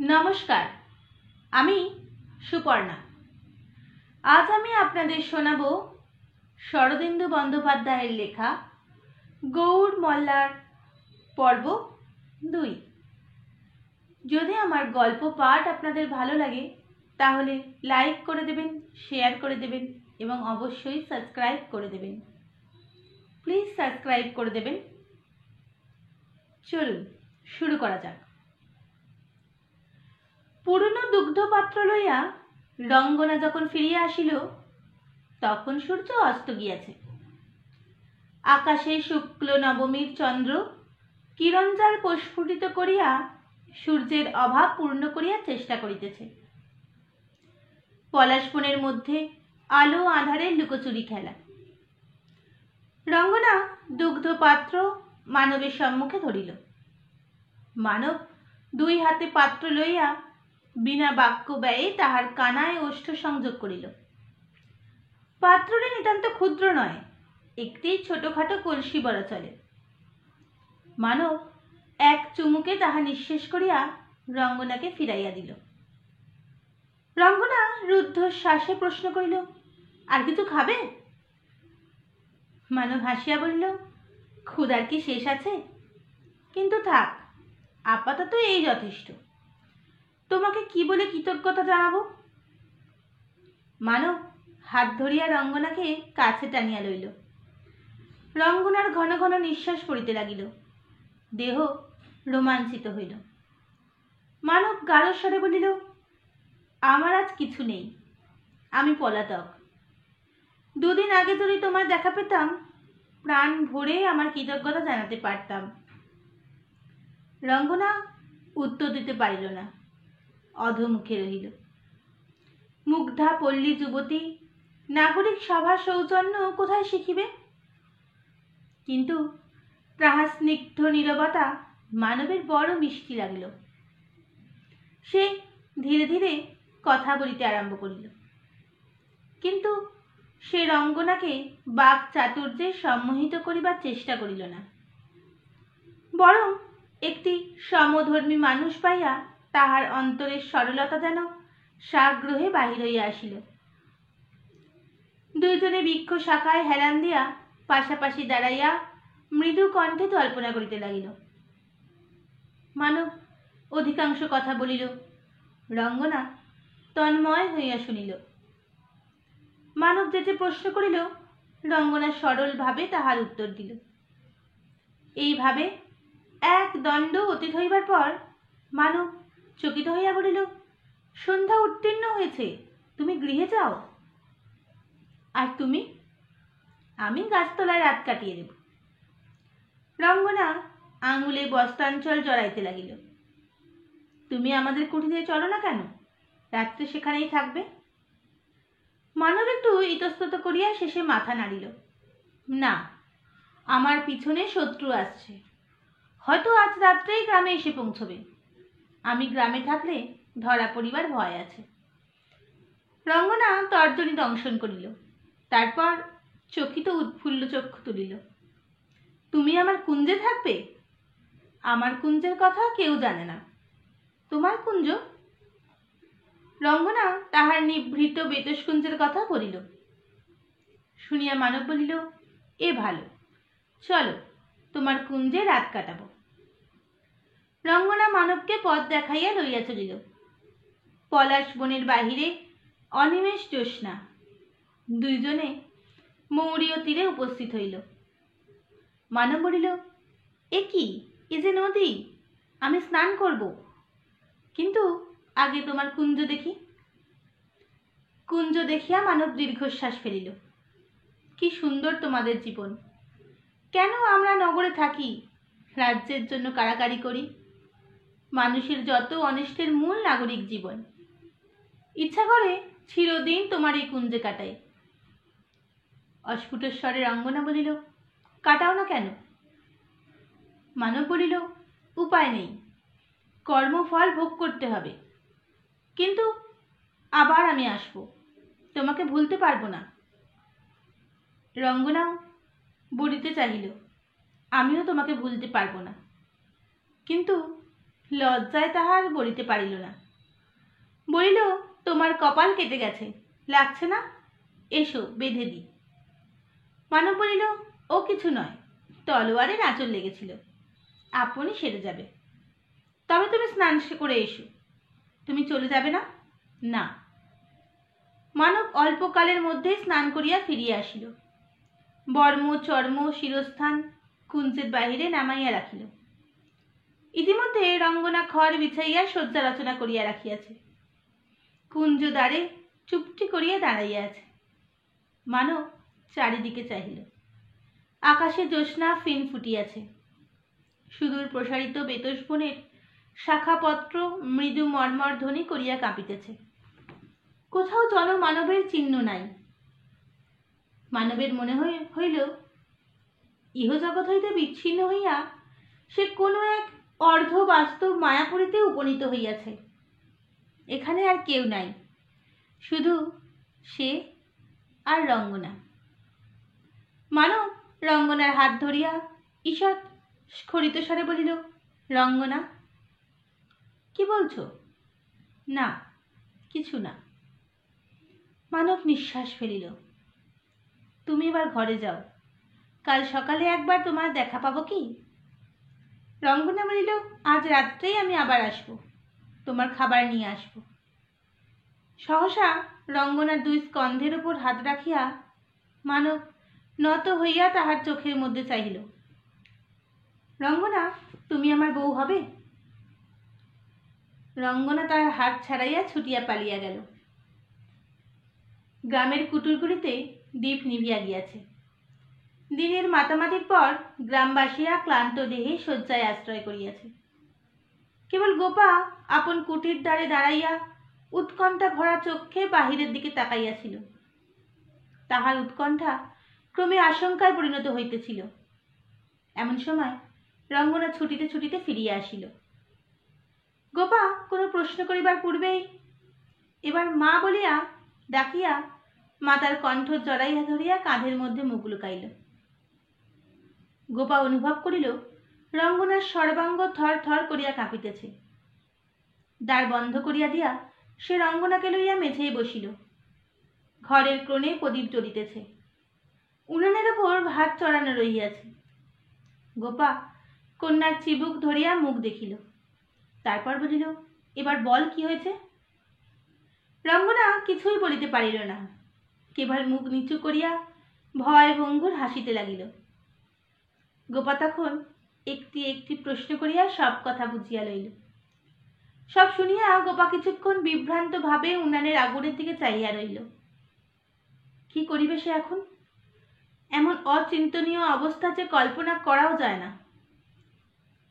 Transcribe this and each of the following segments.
নমস্কার, আমি সুপর্ণা। আজ আমি আপনাদের শোনাবো শরদিন্দু বন্দ্যোপাধ্যায়ের লেখা গৌড় মল্লার পর্ব 2। যদি আমার গল্প পাঠ আপনাদের ভালো লাগে তাহলে লাইক করে দেবেন, শেয়ার করে দেবেন এবং অবশ্যই সাবস্ক্রাইব করে দেবেন। প্লিজ সাবস্ক্রাইব করে দেবেন। চলুন শুরু করা যাক। পুরনো দুগ্ধপাত্র লইয়া রঙ্গনা যখন ফিরিয়া আসিল তখন সূর্য অস্ত গিয়াছে। আকাশে শুক্ল নবমীর চন্দ্র কিরণজাল প্রস্ফুটিত করিয়া সূর্যের অভাব পূর্ণ করিয়া চেষ্টা করিতেছে। পলাশবনের মধ্যে আলো আঁধারের লুকোচুরি খেলা। রঙ্গনা দুগ্ধপাত্র মানবের সম্মুখে ধরিল। মানব 2 হাতে পাত্র লইয়া বিনা বাক্য ব্যয়ে তাহার কানায় ওষ্ঠ সংযোগ করিল। পাত্রটি নিতান্ত ক্ষুদ্র নয়, একটি ছোটখাটো কলসি বলা চলে। মানব এক চুমুকে তাহা নিঃশেষ করিয়া রঙ্গনাকে ফিরাইয়া দিল। রঙ্গনা রুদ্ধ শ্বাসে প্রশ্ন করিল, আর কিছু খাবে? মানব হাসিয়া বলিল, ক্ষুধার কি শেষ আছে? কিন্তু থাক, আপাতত এই যথেষ্ট। তোমাকে কি বলে কৃতজ্ঞতা জানাবো? মানব হাত ধরিয়া রঙ্গনাকে কাছে টানিয়া লইল। রঙ্গনার ঘন ঘন নিঃশ্বাস পড়িতে লাগিল। দেহ রোমাঞ্চিত হইল। মানব গাঢ় স্বরে বলিল, আমার আজ কিছু নেই, আমি পলাতক। 2 দিন আগে যদি তোমার দেখা পেতাম প্রাণ ভরে আমার কৃতজ্ঞতা জানাতে পারতাম। রঙ্গনা উত্তর দিতে পারিল না, অধমুখে রহিল। মুগ্ধা পল্লী যুবতী নাগরিক সভা সৌজন্য কোথায় শিখিবে? কিন্তু তাহার স্নিগ্ধ নীরবতা মানবের বড় মিষ্টি লাগিল। সে ধীরে ধীরে কথা বলিতে আরম্ভ করিল, কিন্তু সে রঙ্গনাকে বাক চাতুর্যে সম্মোহিত করিবার চেষ্টা করিল না। বরং একটি সমধর্মী মানুষ পাইয়া তাহার অন্তরের সরলতা যেন সাগ্রহে বাহির হইয়া আসিল। 2 জনে বৃক্ষ শাখায় হেলান দিয়া পাশাপাশি দাঁড়াইয়া মৃদু কণ্ঠে কল্পনা করিতে লাগিল। মানব অধিকাংশ কথা বলিল, রঙ্গনা তন্ময় হইয়া শুনিল। মানব যেতে প্রশ্ন করিল, রঙ্গনা সরলভাবে তাহার উত্তর দিল। এইভাবে এক দণ্ড অতীত হইবার পর মানব চকিত হইয়া বলিল, সন্ধ্যা উত্তীর্ণ হয়েছে, তুমি গৃহে যাও। আর তুমি? আমি গাছতলায় রাত কাটিয়ে দেব। রঙ্গনা আঙুলে বস্ত্রাঞ্চল জড়াইতে লাগিল। তুমি আমাদের কুঠিরে চলো না কেন? রাত্রে সেখানেই থাকবে। মানব একটু ইতস্তত করিয়া শেষে মাথা নাড়িল। না, আমার পিছনে শত্রু আসছে, হয়তো আজ রাত্রেই গ্রামে এসে পৌঁছবে। আমি গ্রামে থাকলে ধরা পড়িবার ভয় আছে। রঙ্গনা তর্জনী দংশন করিল, তারপর চকিত উৎফুল্ল চক্ষু তুলিল। তুমি আমার কুঞ্জে থাকবে? আমার কুঞ্জের কথা কেউ জানে না। তোমার কুঞ্জ? রঙ্গনা তাহার নিভৃত বেতসকুঞ্জের কথা বলিল। শুনিয়া মানব বলিল, এ ভালো, চলো তোমার কুঞ্জে রাত কাটাবো। রঙ্গনা মানবকে পথ দেখাইয়া লইয়া চলিল। পলাশ বনের বাহিরে অনিমেষ জ্যোৎস্না। 2 জনে মৌরীয় তীরে উপস্থিত হইল। মানব বলিল, এ কি, এ যে নদী, আমি স্নান করব, কিন্তু আগে তোমার কুঞ্জ দেখি। কুঞ্জ দেখিয়া মানব দীর্ঘশ্বাস ফেলিল। কি সুন্দর তোমাদের জীবন! কেন আমরা নগরে থাকি, রাজ্যের জন্য কাড়াকাড়ি করি? মানুষের যত অনিষ্টের মূল নাগরিক জীবন। ইচ্ছা করে চিরদিন তোমার এই কুঞ্জে কাটাই। অস্ফুট স্বরে রঙ্গনা বলিল, কাটাও না কেন? মানব বলিল, উপায় নেই, কর্মফল ভোগ করতে হবে। কিন্তু আবার আমি আসব, তোমাকে ভুলতে পারবো না। রঙ্গনাও বলিতে চাহিল, আমিও তোমাকে ভুলতে পারবো না, কিন্তু লজ্জায় তাহার বলিতে পারিল না। বলিল, তোমার কপাল কেটে গেছে, লাগছে না? এসো বেঁধে দিই। মানব বলিল, ও কিছু নয়, তলোয়ারে আঁচড় লেগেছিল, আপনি সেরে যাবে। তবে তুমি স্নান করে এসো। তুমি চলে যাবে না? না। মানব অল্পকালের মধ্যেই স্নান করিয়া ফিরিয়া আসিল। বর্ম চর্ম শিরস্থান কুঞ্চের বাহিরে নামাইয়া রাখিল। ইতিমধ্যে রঙ্গনা খড় বিছাইয়া শয্যা রচনা করিয়া রাখিয়াছে। কুঞ্জ দ্বারে চুপটি করিয়া দাঁড়াইয়া আছে। মানব চারিদিকে চাহিল। আকাশে জ্যোৎস্না ফিন ফুটিয়াছে। সুদূর প্রসারিত বেতস বনের শাখাপত্র মৃদু মর্মর ধ্বনি করিয়া কাঁপিতেছে। কোথাও জনমানবের চিহ্ন নাই। মানবের মনে হইল ইহজগৎ হইতে বিচ্ছিন্ন হইয়া সে কোনো এক অর্ধ বাস্তব মায়াপুরীতে উপনীত হইয়াছে। এখানে আর কেউ নাই, শুধু সে আর রঙ্গনা। মানব রঙ্গনার হাত ধরিয়া ঈষৎ স্খলিত স্বরে বলিল, রঙ্গনা। কি বলছো? না, কিছু না। মানব নিঃশ্বাস ফেলিল। তুমি এবার ঘরে যাও, কাল সকালে একবার তোমার দেখা পাবো কি? রঙ্গনা বলিল, আজ রাত্রেই আমি আবার আসব, তোমার খাবার নিয়ে আসব। সহসা রঙ্গনার দুই স্কন্ধের উপর হাত রাখিয়া মানব নত হইয়া তাহার চোখের মধ্যে চাহিল। রঙ্গনা, তুমি আমার বউ হবে? রঙ্গনা তার হাত ছাড়াইয়া ছুটিয়া পালিয়া গেল। গ্রামের কুটুরগুলিতে দীপ নিভিয়া গিয়াছে। দিনের মাতামাতির পর গ্রামবাসীরা ক্লান্ত দেহে শয্যায় আশ্রয় করিয়াছে। কেবল গোপা আপন কুটির দ্বারে দাঁড়াইয়া উৎকণ্ঠা ভরা চক্ষে বাহিরের দিকে তাকাইয়াছিল। তাহার উৎকণ্ঠা ক্রমে আশঙ্কায় পরিণত হইতেছিল। এমন সময় রঙ্গনা ছুটিতে ছুটিতে ফিরিয়া আসিল। গোপা কোনো প্রশ্ন করিবার পূর্বেই এবার মা বলিয়া ডাকিয়া মাতার কণ্ঠ জড়াইয়া ধরিয়া কাঁধের মধ্যে মুখ লুকাইল। গোপা অনুভব করিল রঙ্গনার সর্বাঙ্গ থর থর করিয়া কাঁপিতেছে। দ্বার বন্ধ করিয়া দিয়া সে রঙ্গনাকে লইয়া মেঝেই বসিল। ঘরের কোণে প্রদীপ জ্বলিতেছে। উনানের ওপর ভাত চড়ানো রহিয়াছে। গোপা কন্যার চিবুক ধরিয়া মুখ দেখিল। তারপর বলিল, এবার বল কি হয়েছে? রঙ্গনা কিছুই বলিতে পারিল না, কেবল মুখ নিচু করিয়া ভয় ভঙ্গুর হাসিতে লাগিল। গোপা তখন একটি একটি প্রশ্ন করিয়া সব কথা বুঝিয়া লইল। সব শুনিয়া গোপা কিছুক্ষণ বিভ্রান্ত ভাবে উনানের আগুনের দিকে চাহিয়া রইল। কি করিবে সে এখন? এমন অচিন্তনীয় অবস্থা যে কল্পনা করাও যায় না।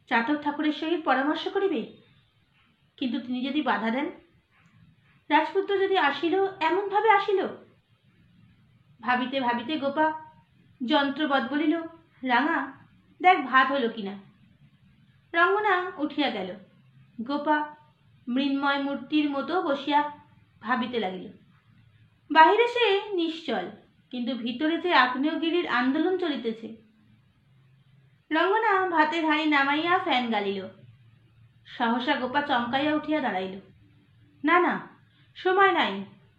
চাতক ঠাকুরের সহিত পরামর্শ করিবে, কিন্তু তিনি যদি বাধা দেন? রাজপুত্র যদি আসিল, এমন ভাবে আসিল? ভাবিতে ভাবিতে গোপা যন্ত্রবৎ বলিল, রাঙা, দেখ ভাত হলো কিনা। রঙ্গনা উঠিয়া গেল। গোপা মৃন্ময় মূর্তির মতো বসিয়া ভাবিতে লাগিল। বাহিরে সে নিশ্চল, কিন্তু ভিতরে যে আগ্নেয়গিরির আন্দোলন চলিতেছে। রঙ্গনা ভাতের হাঁড়ি নামাইয়া ফ্যান গালিল। সহসা গোপা চমকাইয়া উঠিয়া দাঁড়াইল। না না, সময় নাই,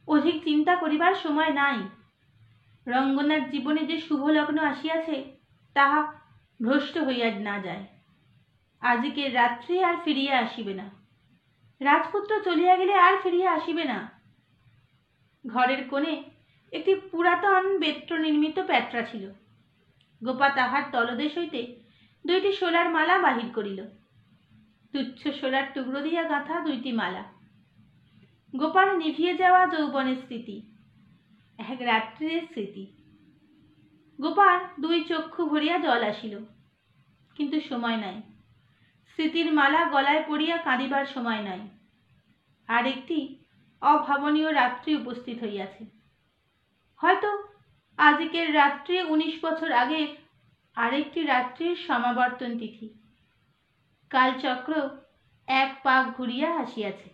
অধিক চিন্তা করিবার সময় নাই। রঙ্গনার জীবনে যে শুভ লগ্ন আসিয়াছে তাহা ভ্রষ্ট হইয়া না যায়। আজকের রাত্রে আর ফিরিয়া আসিবে না। রাজপুত্র চলিয়া গেলে আর ফিরিয়া আসিবে না। ঘরের কোণে একটি পুরাতন বেত্র নির্মিত প্যাটরা ছিল। গোপা তাহার তলদেশ হইতে দুইটি শোলার মালা বাহির করিল। তুচ্ছ শোলার টুকরো দিয়া গাঁথা দুইটি মালা। গোপার নিভিয়ে যাওয়া যৌবনের স্মৃতি, এক রাত্রির স্মৃতি। গোপার দুই চক্ষু ভরিয়া জল আসিল, কিন্তু সময় নাই। স্মৃতির মালা গলায় পড়িয়া কাঁদিবার সময় নাই। আর একটি অভাবনীয় রাত্রি উপস্থিত হইয়াছে। হয়তো আজকের রাত্রে 19 বছর আগের আরেকটি রাত্রির সমাবর্তন তিথি। কালচক্র এক পাক ঘুরিয়া আসিয়াছে।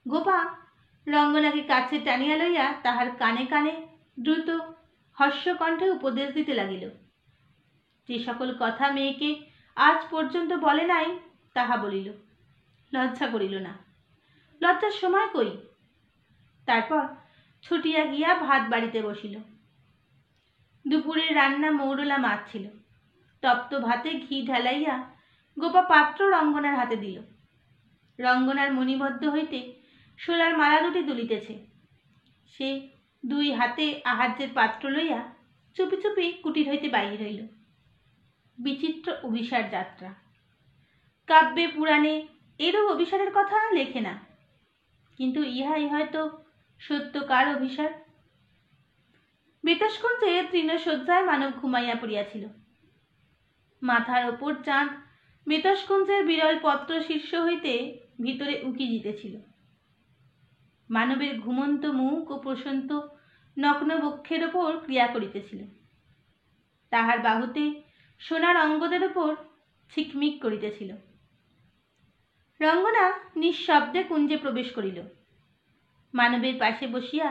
গোপা রঙ্গনাকে কাছে টানিয়া লইয়া তাহার কানে কানে দ্রুত হর্ষকণ্ঠে উপদেশ দিতে লাগিল। যে সকল কথা মেয়েকে আজ পর্যন্ত বলে নাই, তাহা বলিল, লজ্জা করিল না। লজ্জার সময় কই। তারপর ছুটিয়া গিয়া ভাত বাড়িতে বসিল। দুপুরের রান্না মৌরলা মাছ ছিল। তপ্ত ভাতে ঘি ঢালাইয়া গোপা পাত্র রঙ্গনার হাতে দিল। রঙ্গনার মণিবদ্ধ হইতে শোলার মালা দুটি দুলিতেছে। সে দুই হাতে আহার্যের পাত্র লইয়া চুপি চুপি কুটির হইতে বাহির হইল। বিচিত্র অভিসার যাত্রা। কাব্যে পুরাণে এরূপ অভিসারের কথা লেখে না, কিন্তু ইহাই হয়তো সত্যকার অভিসার। বেতাসকুঞ্জে তৃণশয্যায় মানব ঘুমাইয়া পড়িয়াছিল। মাথার ওপর চাঁদ বেতাসকুঞ্জের বিরল পত্র শীর্ষ হইতে ভিতরে উকি জিতেছিল। মানবের ঘুমন্ত মুখ ও প্রশান্ত নগ্ন বক্ষের ওপর ক্রিয়া করিতেছিল। তাহার বাহুতে সোনার অঙ্গদের ওপর ছিকমিক করিতেছিল। রঙ্গনা নিঃশব্দে কুঞ্জে প্রবেশ করিল। মানবের পাশে বসিয়া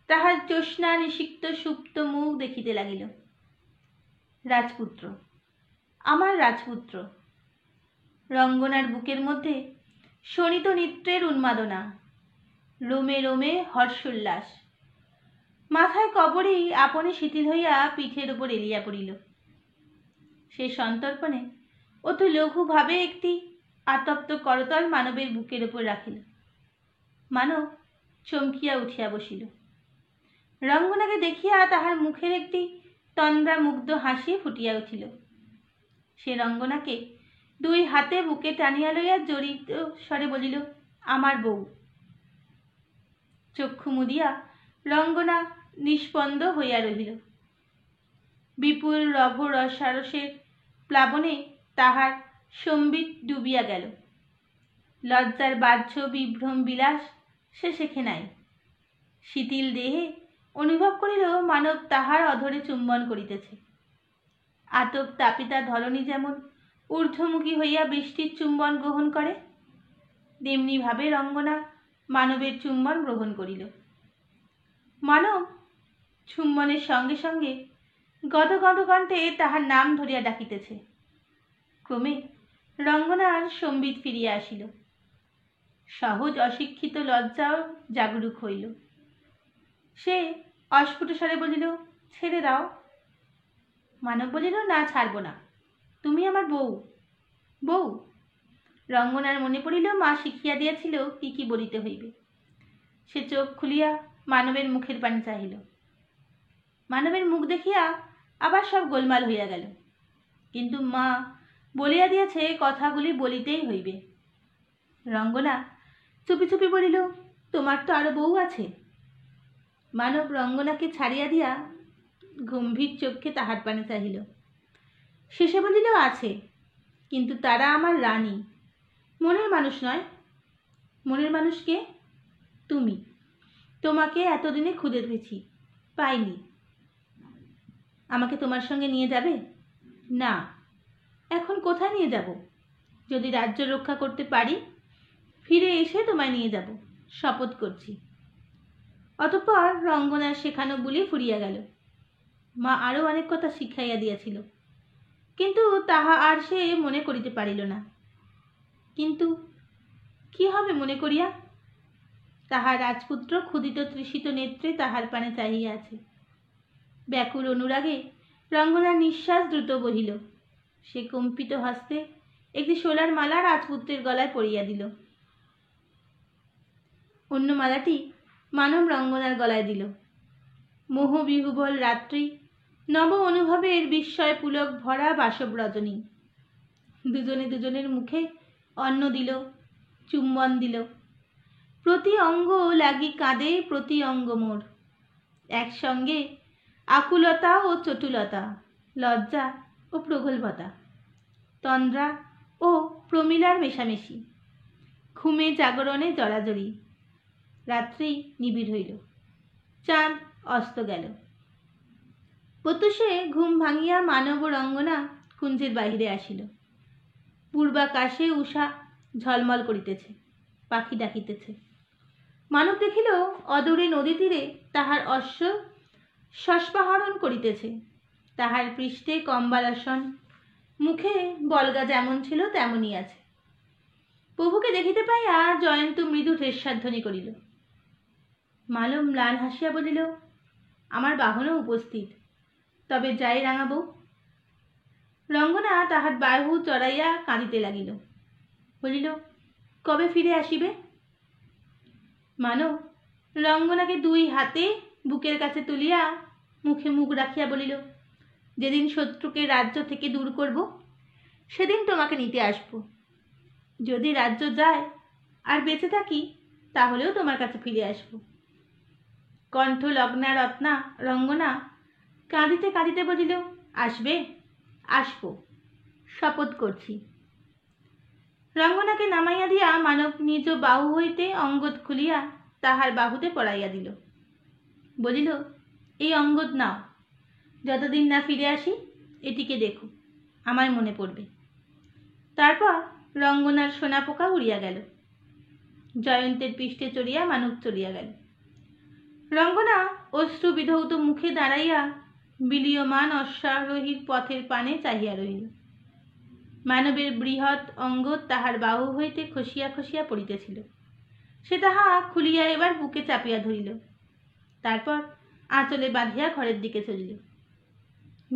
তাহার জ্যোৎস্না নিষিক্ত সুপ্ত মুখ দেখিতে লাগিল। রাজপুত্র, আমার রাজপুত্র। রঙ্গনার বুকের মধ্যে শোণিত নৃত্যের উন্মাদনা, রোমে রোমে হর্ষোল্লাস। মাথায় কবরই আপনি শিথিল হইয়া পিঠের উপর এলিয়া পড়িল। সে সন্তর্পণে অতি লঘুভাবে একটি আতপ্ত করতল মানবের বুকের উপর রাখিল। মানব চমকিয়া উঠিয়া বসিল। রঙ্গনাকে দেখিয়া তাহার মুখের একটি তন্দ্রা মুগ্ধ হাসি ফুটিয়া উঠিল। সে রঙ্গনাকে দুই হাতে বুকে টানিয়া লইয়া জড়িত স্বরে বলিল, আমার বউ। চক্ষু মুদিয়া রঙ্গনা নিস্পন্দ হইয়া রহিল। বিপুল রভ রসারসের প্লাবনে তাহার সম্বিত ডুবিয়া গেল। লজ্জার বাহ্য বিভ্রম বিলাস সে শেখে নাই। শিথিল দেহে অনুভব করিল মানব তাহার অধরে চুম্বন করিতেছে। আতপ তাপিতা ধরণী যেমন ঊর্ধ্বমুখী হইয়া বৃষ্টির চুম্বন গ্রহণ করে, তেমনি ভাবে রঙ্গনা মানবের চুম্বন গ্রহণ করিল। মানব চুম্বনের সঙ্গে সঙ্গে গদ গদ কণ্ঠে তাহার নাম ধরিয়া ডাকিতেছে। ক্রমে রঙ্গনার সম্বিত ফিরিয়া আসিল। সহজ অশিক্ষিত লজ্জাও জাগরুক হইল। সে অস্ফুট স্বরে বলিল, ছেড়ে দাও। মানব বলিল, না, ছাড়ব না, তুমি আমার বউ। বউ? রঙ্গনার মনে পড়িল মা শিখিয়া দিয়াছিল কি কি বলিতে হইবে। সে চোখ খুলিয়া মানবের মুখের পানে চাহিল। মানবের মুখ দেখিয়া আবার সব গোলমাল হইয়া গেল। কিন্তু মা বলিয়া দিয়াছে কথাগুলি বলিতেই হইবে। রঙ্গনা চুপি চুপি বলিল, তোমার তো আরো বউ আছে। মানব রঙ্গনাকে ছাড়িয়া দিয়া গম্ভীর চোখে তাহার পানে চাহিল। শেষে বলিল, আছে, কিন্তু তারা আমার রানী, মনের মানুষ নয়। মনের মানুষ কে? তুমি। তোমাকে এতদিনে খুঁজে পেয়েছি, পাইনি। আমাকে তোমার সঙ্গে নিয়ে যাবে? না। এখন কোথায় নিয়ে যাব? যদি রাজ্য রক্ষা করতে পারি, ফিরে এসে তোমায় নিয়ে যাব, শপথ করছি। অতঃপর রঙ্গনার শেখানো বুলি ফুরিয়া গেল। মা আরও অনেক কথা শিখাইয়া দিয়াছিল, কিন্তু তাহা আর সে মনে করিতে পারিল না। কিন্তু কি হবে মনে করিয়া? তাহার রাজপুত্র ক্ষুদিত তৃষিত নেত্রে তাহার পানে চাহিয়া আছে। ব্যাকুল অনুরাগে রঙ্গনার নিঃশ্বাস দ্রুত বহিল। সে কম্পিত হস্তে একটি শোলার মালা রাজপুত্রের গলায় পরিয়া দিল। অন্য মালাটি মানব রঙ্গনার গলায় দিল। মোহবিহুবল রাত্রি, নব অনুভবের বিস্ময় পুলক ভরা বাসব রজনী। দুজনে দুজনের মুখে অন্ন দিল, চুম্বন দিল। প্রতি অঙ্গ লাগি কাঁদে প্রতি অঙ্গ মোর। একসঙ্গে আকুলতা ও চটুলতা, লজ্জা ও প্রগল্ভতা, তন্দ্রা ও প্রমিলার মেশামেশি, ঘুমে জাগরণে জড়াজড়ি। রাত্রি নিবিড় হইল, চাঁদ অস্ত গেল। প্রত্যুষে ঘুম ভাঙিয়া মানব ও রঙ্গনা কুঞ্জের বাহিরে আসিল। পূর্বাকাশে উষা ঝলমল করিতেছে, পাখি ডাকিতেছে। মানব দেখিল অদূরে নদী তীরে তাহার অশ্ব শস্পাহরণ করিতেছে। তাহার পৃষ্ঠে কম্বালাসন, মুখে বলগা যেমন ছিল তেমনই আছে। প্রভুকে দেখিতে পাইয়া জয়ন্ত মৃদু ঠেস্বাধ্বনি করিল। মালব ম্লান হাসিয়া বলিল, আমার বাহনও উপস্থিত, তবে যাই রাঙাবো। রঙ্গনা তাহার বাহু চড়াইয়া কাঁদিতে লাগিল, বলিল, কবে ফিরে আসিবে? মানব রঙ্গনাকে দুই হাতে বুকের কাছে তুলিয়া মুখে মুখ রাখিয়া বলিল, যেদিন শত্রুকে রাজ্য থেকে দূর করব সেদিন তোমাকে নিতে আসব। যদি রাজ্য যায় আর বেঁচে থাকি তাহলেও তোমার কাছে ফিরে আসব। কণ্ঠ লগ্না রত্না রঙ্গনা কাঁদিতে কাঁদিতে বলিল, আসবে? আসব, শপথ করছি। রঙ্গনাকে নামাইয়া দিয়া মানব নিজ বাহু হইতে অঙ্গদ খুলিয়া তাহার বাহুতে পরাইয়া দিল। বলিল, এই অঙ্গদ নাও, যতদিন না ফিরে আসি এটিকে দেখো, আমায় মনে পড়বে। তারপর রঙ্গনার সোনা পোকা উড়িয়া গেল। জয়ন্তের পৃষ্ঠে চড়িয়া মানব চলিয়া গেল। রঙ্গনা অশ্রু বিধৌত মুখে দাঁড়াইয়া বিলীয়মান অশ্বারোহীর পথের পানে চাহিয়া রহিল। মানবের বৃহৎ অঙ্গদ তাহার বাহু হইতে খসিয়া খসিয়া পড়িতেছিল। সে তাহা খুলিয়া এবার বুকে চাপিয়া ধরিল, তারপর আঁচলে বাঁধিয়া ঘরের দিকে চলিল।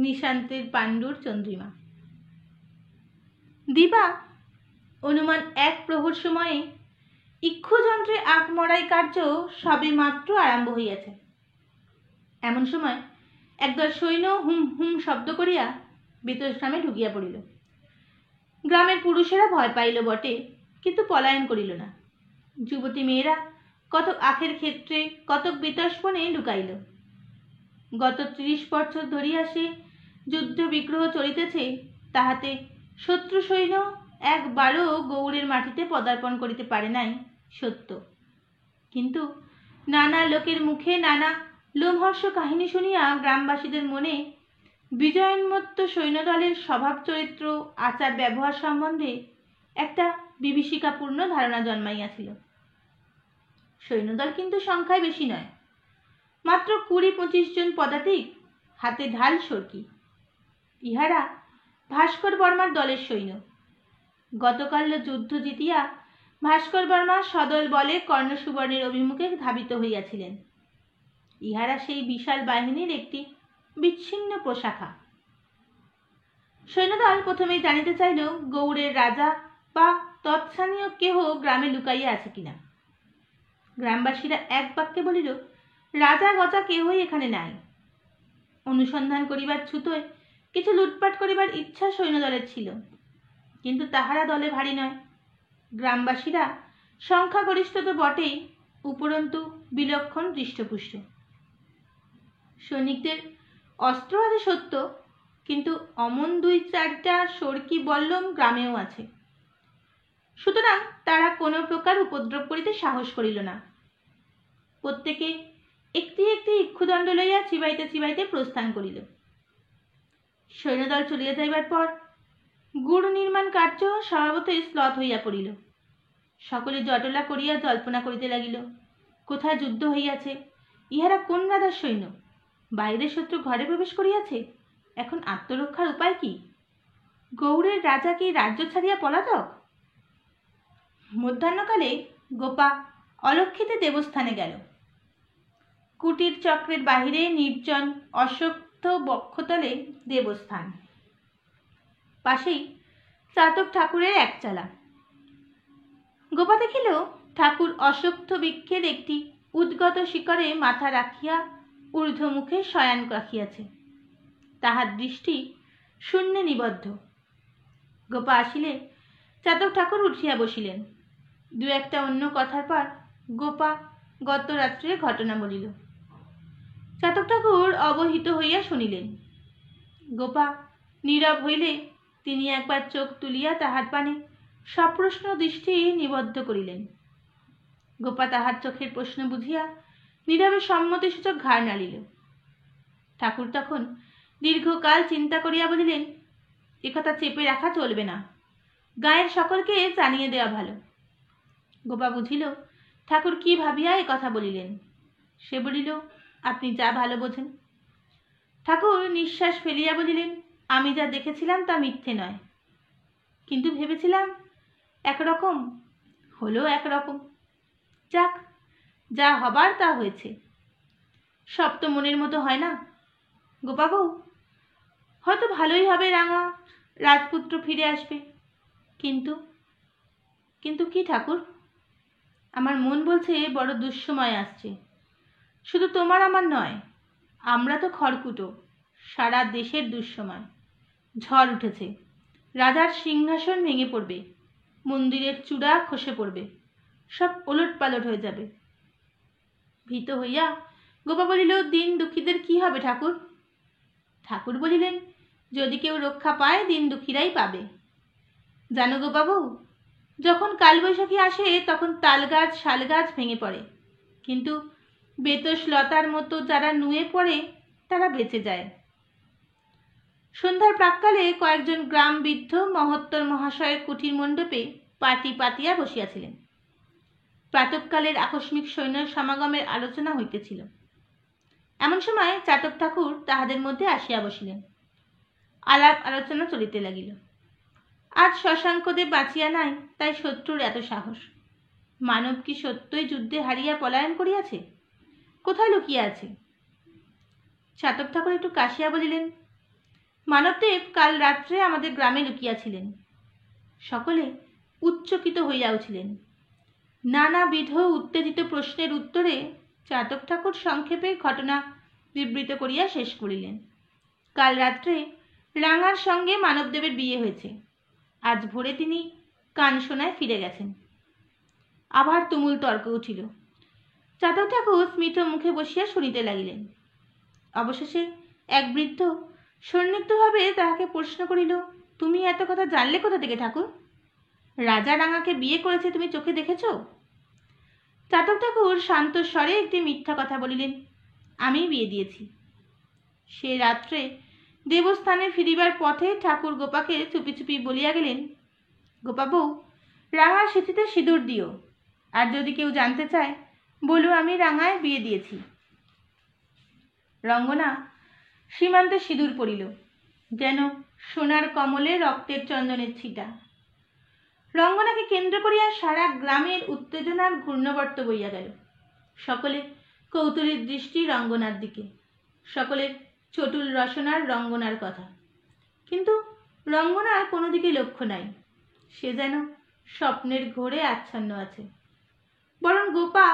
নিশান্তের পাণ্ডুর চন্দ্রিমা। দিবা অনুমান 1 প্রহর সময়ে ইক্ষুযন্ত্রে আখ মরাই কার্য সবে মাত্র আরম্ভ হইয়াছে। এমন সময় একদল সৈন্য হুম হুম শব্দ করিয়া বেতগ্রামে ঢুকিয়া পড়িল। গ্রামের পুরুষেরা ভয় পাইল বটে, কিন্তু পলায়ন করিল না। যুবতী মেয়েরা কতক আখের ক্ষেত্রে কতক বিতর্পণে লুকাইল। গত 30 বছর ধরিয়া সে যুদ্ধ বিগ্রহ চলিতেছে, তাহাতে শত্রু সৈন্য একবারও গৌড়ের মাটিতে পদার্পণ করিতে পারে নাই সত্য, কিন্তু নানা লোকের মুখে নানা লোমহর্ষ কাহিনী শুনিয়া গ্রামবাসীদের মনে বিজয়োন্মত্ত সৈন্যদলের স্বভাব চরিত্র আচার ব্যবহার সম্বন্ধে একটা বিভীষিকাপূর্ণ ধারণা জন্মাইয়াছিল। সৈন্যদল কিন্তু সংখ্যায় বেশি নয়, মাত্র 20-25 জন পদাতিক, হাতে ঢাল সরকি। ইহারা ভাস্কর বর্মার দলের সৈন্য। গতকাল যুদ্ধ জিতিয়া ভাস্কর বর্মা সদল বলে কর্ণসুবর্ণের অভিমুখে ধাবিত হইয়াছিলেন। ইহারা সেই বিশাল বাহিনীর একটি বিচ্ছিন্ন প্রশাখা। সৈন্যদল প্রথমেই জানিতে চাইল গৌড়ের রাজা বা তৎস্থানীয় কেহ গ্রামে লুকাইয়া আছে কিনা। গ্রামবাসীরা এক বাক্যে বলিল, রাজা গজা কেহই এখানে নাই। অনুসন্ধান করিবার ছুতোয় কিছু লুটপাট করিবার ইচ্ছা সৈন্যদলের ছিল, কিন্তু তাহারা দলে ভারী নয়। গ্রামবাসীরা সংখ্যাগরিষ্ঠ তো বটেই, উপরন্তু বিলক্ষণ দৃষ্টপুষ্ট। সৈনিকদের অস্ত্র আছে সত্য, কিন্তু অমন 2-4টা সরকি বল্লম গ্রামেও আছে। সুতরাং তারা কোনো প্রকার উপদ্রব করিতে সাহস করিল না। প্রত্যেকে একটি একটি ইক্ষুদণ্ড লইয়া চিবাইতে চিবাইতে প্রস্থান করিল। সৈন্যদল চলিয়া যাইবার পর গুড় নির্মাণ কার্য স্বভাবতই শ্লথ হইয়া পড়িল। সকলে জটলা করিয়া জল্পনা করিতে লাগিল, কোথায় যুদ্ধ হইয়াছে, ইহারা কোন রাজার সৈন্য, বাইরের শত্রু ঘরে প্রবেশ করিয়াছে, এখন আত্মরক্ষার উপায় কি? গৌড়ের রাজা কি রাজ্য ছাড়িয়া পলাতক? মধ্যাহ্নকালে গোপা অলক্ষিতে দেবস্থানে গেল। কুটির চক্রের বাহিরে নির্জন অশ্বত্থ বক্ষতলে দেবস্থান, পাশেই চাতক ঠাকুরের একচালা। গোপা দেখিল ঠাকুর অশ্বত্থ বৃক্ষের একটি উদ্গত শিকড়ে মাথা রাখিয়া ঊর্ধ্বমুখে শয়ান রাখিয়াছে, তাহার দৃষ্টি শূন্যে নিবদ্ধ। গোপা আসিলে চাতক ঠাকুর উঠিয়া বসিলেন। 2-একটা অন্য কথার পর গোপা গত রাত্রের ঘটনা বলিল। চাতক ঠাকুর অবহিত হইয়া শুনিলেন। গোপা নীরব হইলে তিনি একবার চোখ তুলিয়া তাহার পানে সপ্রশ্ন দৃষ্টি নিবদ্ধ করিলেন। গোপা তাহার চোখের প্রশ্ন বুঝিয়া নীরবে সম্মতিসূচক ঘাড় নাড়িল। ঠাকুর তখন দীর্ঘকাল চিন্তা করিয়া বলিলেন, একথা চেপে রাখা চলবে না, গায়ের সকলকে জানিয়ে দেওয়া ভালো। গোপা বুঝিল ঠাকুর কি ভাবিয়া কথা বলিলেন। সে বলিল, আপনি যা ভালো বোঝেন। ঠাকুর নিঃশ্বাস ফেলিয়া বলিলেন, আমি যা দেখেছিলাম তা মিথ্যে নয়, কিন্তু ভেবেছিলাম একরকম হলো একরকম। যাক, যা হবার তা হয়েছে। সব তো মনের মতো হয় না। গোপাবউ, হয়তো ভালোই হবে, রাঙা রাজপুত্র ফিরে আসবে। কিন্তু কিন্তু কি ঠাকুর? আমার মন বলছে বড় দুঃসময় আসছে। শুধু তোমার আমার নয়, আমরা তো খড়কুটো। সারা দেশের দুঃসময়। ঝড় উঠেছে, রাজার সিংহাসন ভেঙে পড়বে, মন্দিরের চূড়া খসে পড়বে, সব ওলট পালট হয়ে যাবে। ভীত হইয়া গোপা বলিল, দিন দুঃখীদের কি হবে ঠাকুর? ঠাকুর বলিলেন, যদি কেউ রক্ষা পায় দিন দুঃখীরাই পাবে। জানো গোপাবউ, যখন কালবৈশাখী আসে তখন তাল গাছ শাল গাছ ভেঙে পড়ে, কিন্তু বেতস লতার মতো যারা নুয়ে পড়ে তারা বেঁচে যায়। সন্ধ্যার প্রাক্কালে কয়েকজন গ্রাম বৃদ্ধ মহত্তর মহাশয়ের কুটির মণ্ডপে পাটি পাতিয়া বসিয়াছিলেন। প্রাতঃকালের আকস্মিক সৈন্য সমাগমের আলোচনা হইতেছিল। এমন সময় চাতক ঠাকুর তাহাদের মধ্যে আসিয়া বসিলেন। আলাপ আলোচনা চলিতে লাগিল। আজ শশাঙ্কদেব বাঁচিয়া নাই, তাই শত্রুর এত সাহস। মানব কি সত্যই যুদ্ধে হারিয়া পলায়ন করিয়াছে? কোথায় লুকিয়া আছে? চাতক ঠাকুর একটু কাশিয়া বলিলেন, মানবদেব কাল রাত্রে আমাদের গ্রামে লুকিয়াছিলেন। সকলে উচ্চকিত হইয়াছিলেন। নানাবিধ উত্তেজিত প্রশ্নের উত্তরে চাতক ঠাকুর সংক্ষেপে ঘটনা বিবৃত করিয়া শেষ করিলেন। কাল রাত্রে রাঙার সঙ্গে মানবদেবের বিয়ে হয়েছে। আজ ভোরে তিনি কানসোনায় ফিরে গেছেন। আবার তুমুল তর্ক উঠিল। চাতক ঠাকুর স্মিত মুখে বসিয়া শুনিতে লাগিলেন। অবশেষে এক বৃদ্ধ সন্নিগ্ধভাবে তাহাকে প্রশ্ন করিল, তুমি এত কথা জানলে কোথা থেকে ঠাকুর? রাজা রাঙাকে বিয়ে করেছে, তুমি চোখে দেখেছ? চাতক ঠাকুর শান্ত স্বরে একটি মিথ্যা কথা বলিলেন, আমি বিয়ে দিয়েছি। সে রাত্রে দেবস্থানে ফিরিবার পথে ঠাকুর গোপাকে চুপি চুপি বলিয়া গেলেন, গোপাবউ, রাঙার সিঁথিতে সিঁদুর দিও, আর যদি কেউ জানতে চায় বলো আমি রাঙায় বিয়ে দিয়েছি। রঙ্গনা সীমান্তে সিঁদুর পড়িল, যেন সোনার কমলে রক্তের চন্দনের ছিটা। রঙ্গনাকে কেন্দ্র করিয়া সারা গ্রামের উত্তেজনার ঘূর্ণবর্ত বইয়া গেল। সকলে কৌতূহলীর দৃষ্টি রঙ্গনার দিকে, সকলের চটুল রসনার রঙ্গনার কথা। কিন্তু রঙ্গনার কোনো দিকে লক্ষ্য নাই। সে যেন স্বপ্নের ঘোরে আচ্ছন্ন আছে। বরং গোপা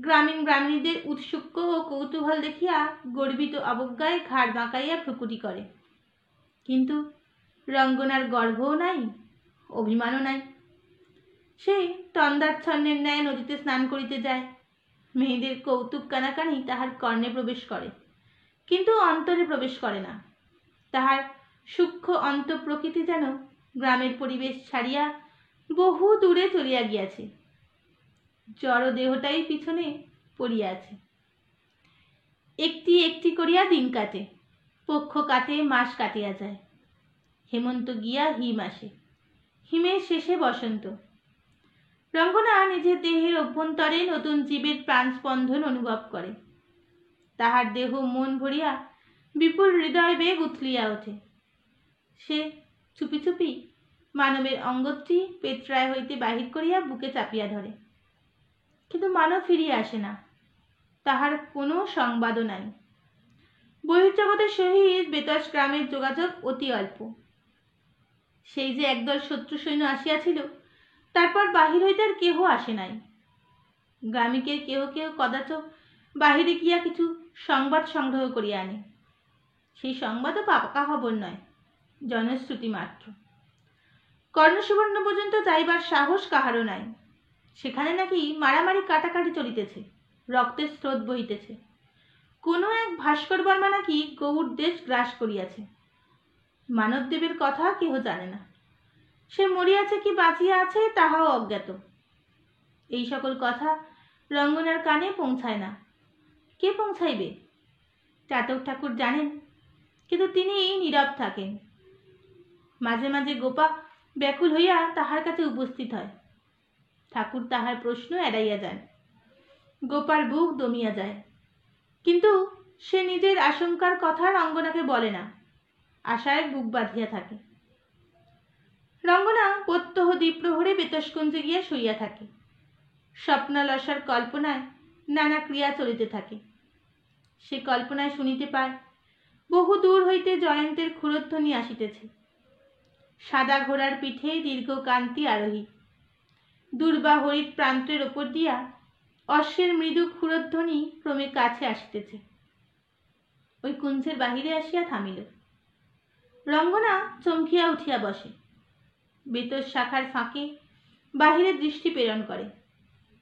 গ্রামীণ গ্রামীণীদের উৎসুক ও কৌতূহল দেখিয়া গর্বিত অবজ্ঞায় ঘাড় বাঁকাইয়া ভ্রুকুটি করে। কিন্তু রঙ্গনার গর্বও নাই, অভিমানও নাই। সে তন্দাচ্ছন্নের ন্যায় নদীতে স্নান করিতে যায়। মেয়েদের কৌতুক কানাকানি তাহার কর্ণে প্রবেশ করে, কিন্তু অন্তরে প্রবেশ করে না। তাহার সূক্ষ্ম অন্তঃপ্রকৃতি যেন গ্রামের পরিবেশ ছাড়িয়া বহু দূরে চলিয়া গিয়াছে। জড় দেহটাই পিছনে পড়িয়া আছে। একটি একটি করিয়া দিন কাটে, পক্ষ কাটে, মাস কাটিয়া যায়। হেমন্ত গিয়া হিম আসে, হিমের শেষে বসন্ত। রঙ্গনা নিজের দেহের অভ্যন্তরে নতুন জীবের প্রাণস্পন্দন অনুভব করে। তাহার দেহ মন ভরিয়া বিপুল হৃদয় বেগ উথলিয়া ওঠে। সে চুপি চুপি মানবের অঙ্গটি পেটরায় হইতে বাহির করিয়া বুকে চাপিয়া ধরে। কিন্তু মানব ফিরিয়া আসে না, তাহার কোনো সংবাদও নাই। বহির্জগতের সহিত বেতস গ্রামের যোগাযোগ অতি অল্প। সেই যে একদল শত্রু সৈন্য আসিয়াছিল, তারপর বাহির হইতে আর কেহ আসে নাই। গ্রামিকের কেহ কেহ কদাচ বাহিরে গিয়া কিছু সংবাদ সংগ্রহ করিয়া আনে। সেই সংবাদও পাকা খবর নয়, জনশ্রুতি মাত্র। কর্ণসুবর্ণ পর্যন্ত যাইবার সাহস কাহারও নাই। সেখানে নাকি মারামারি কাটাকাটি চলিতেছে, রক্তের স্রোত বহিতেছে। কোনো এক ভাস্কর বর্মা নাকি গৌড় দেশ গ্রাস করিয়াছে। মানবদেবের কথা কেহ জানে না। সে মরিয়াছে কি বাঁচিয়া আছে তাহাও অজ্ঞাত। এই সকল কথা রঙ্গনার কানে পৌঁছায় না। কে পৌঁছাইবে? চাতক ঠাকুর জানেন, কিন্তু তিনি নীরব থাকেন। মাঝে মাঝে গোপা ব্যাকুল হইয়া তাহার কাছে উপস্থিত হয়। ঠাকুর তাহার প্রশ্ন এড়াইয়া যান। গোপার বুক দমিয়া যায়, কিন্তু সে নিজের আশঙ্কার কথা রঙ্গনাকে বলে না। আশায় বুক বাঁধিয়া থাকে। রঙ্গনা প্রত্যহ দ্বীপ্রহরে বেতসকুঞ্জে গিয়া শুইয়া থাকে। স্বপ্নালসার কল্পনায় নানা ক্রিয়া চলিতে থাকে। সে কল্পনায় শুনিতে পায় বহু দূর হইতে জয়ন্তের ক্ষুরধ্বনি আসিতেছে। সাদা ঘোড়ার পিঠে দীর্ঘ কান্তি আরোহী, দুর্বা হরিৎ প্রান্তের ওপর দিয়া অশ্বের মৃদু ক্ষুরধ্বনি ক্রমে কাছে আসিতেছে। ওই কুঞ্জের বাহিরে আসিয়া থামিল। রঙ্গনা চমকিয়া উঠিয়া বসে, বেতর শাখার ফাঁকে বাহিরে দৃষ্টি প্রেরণ করে,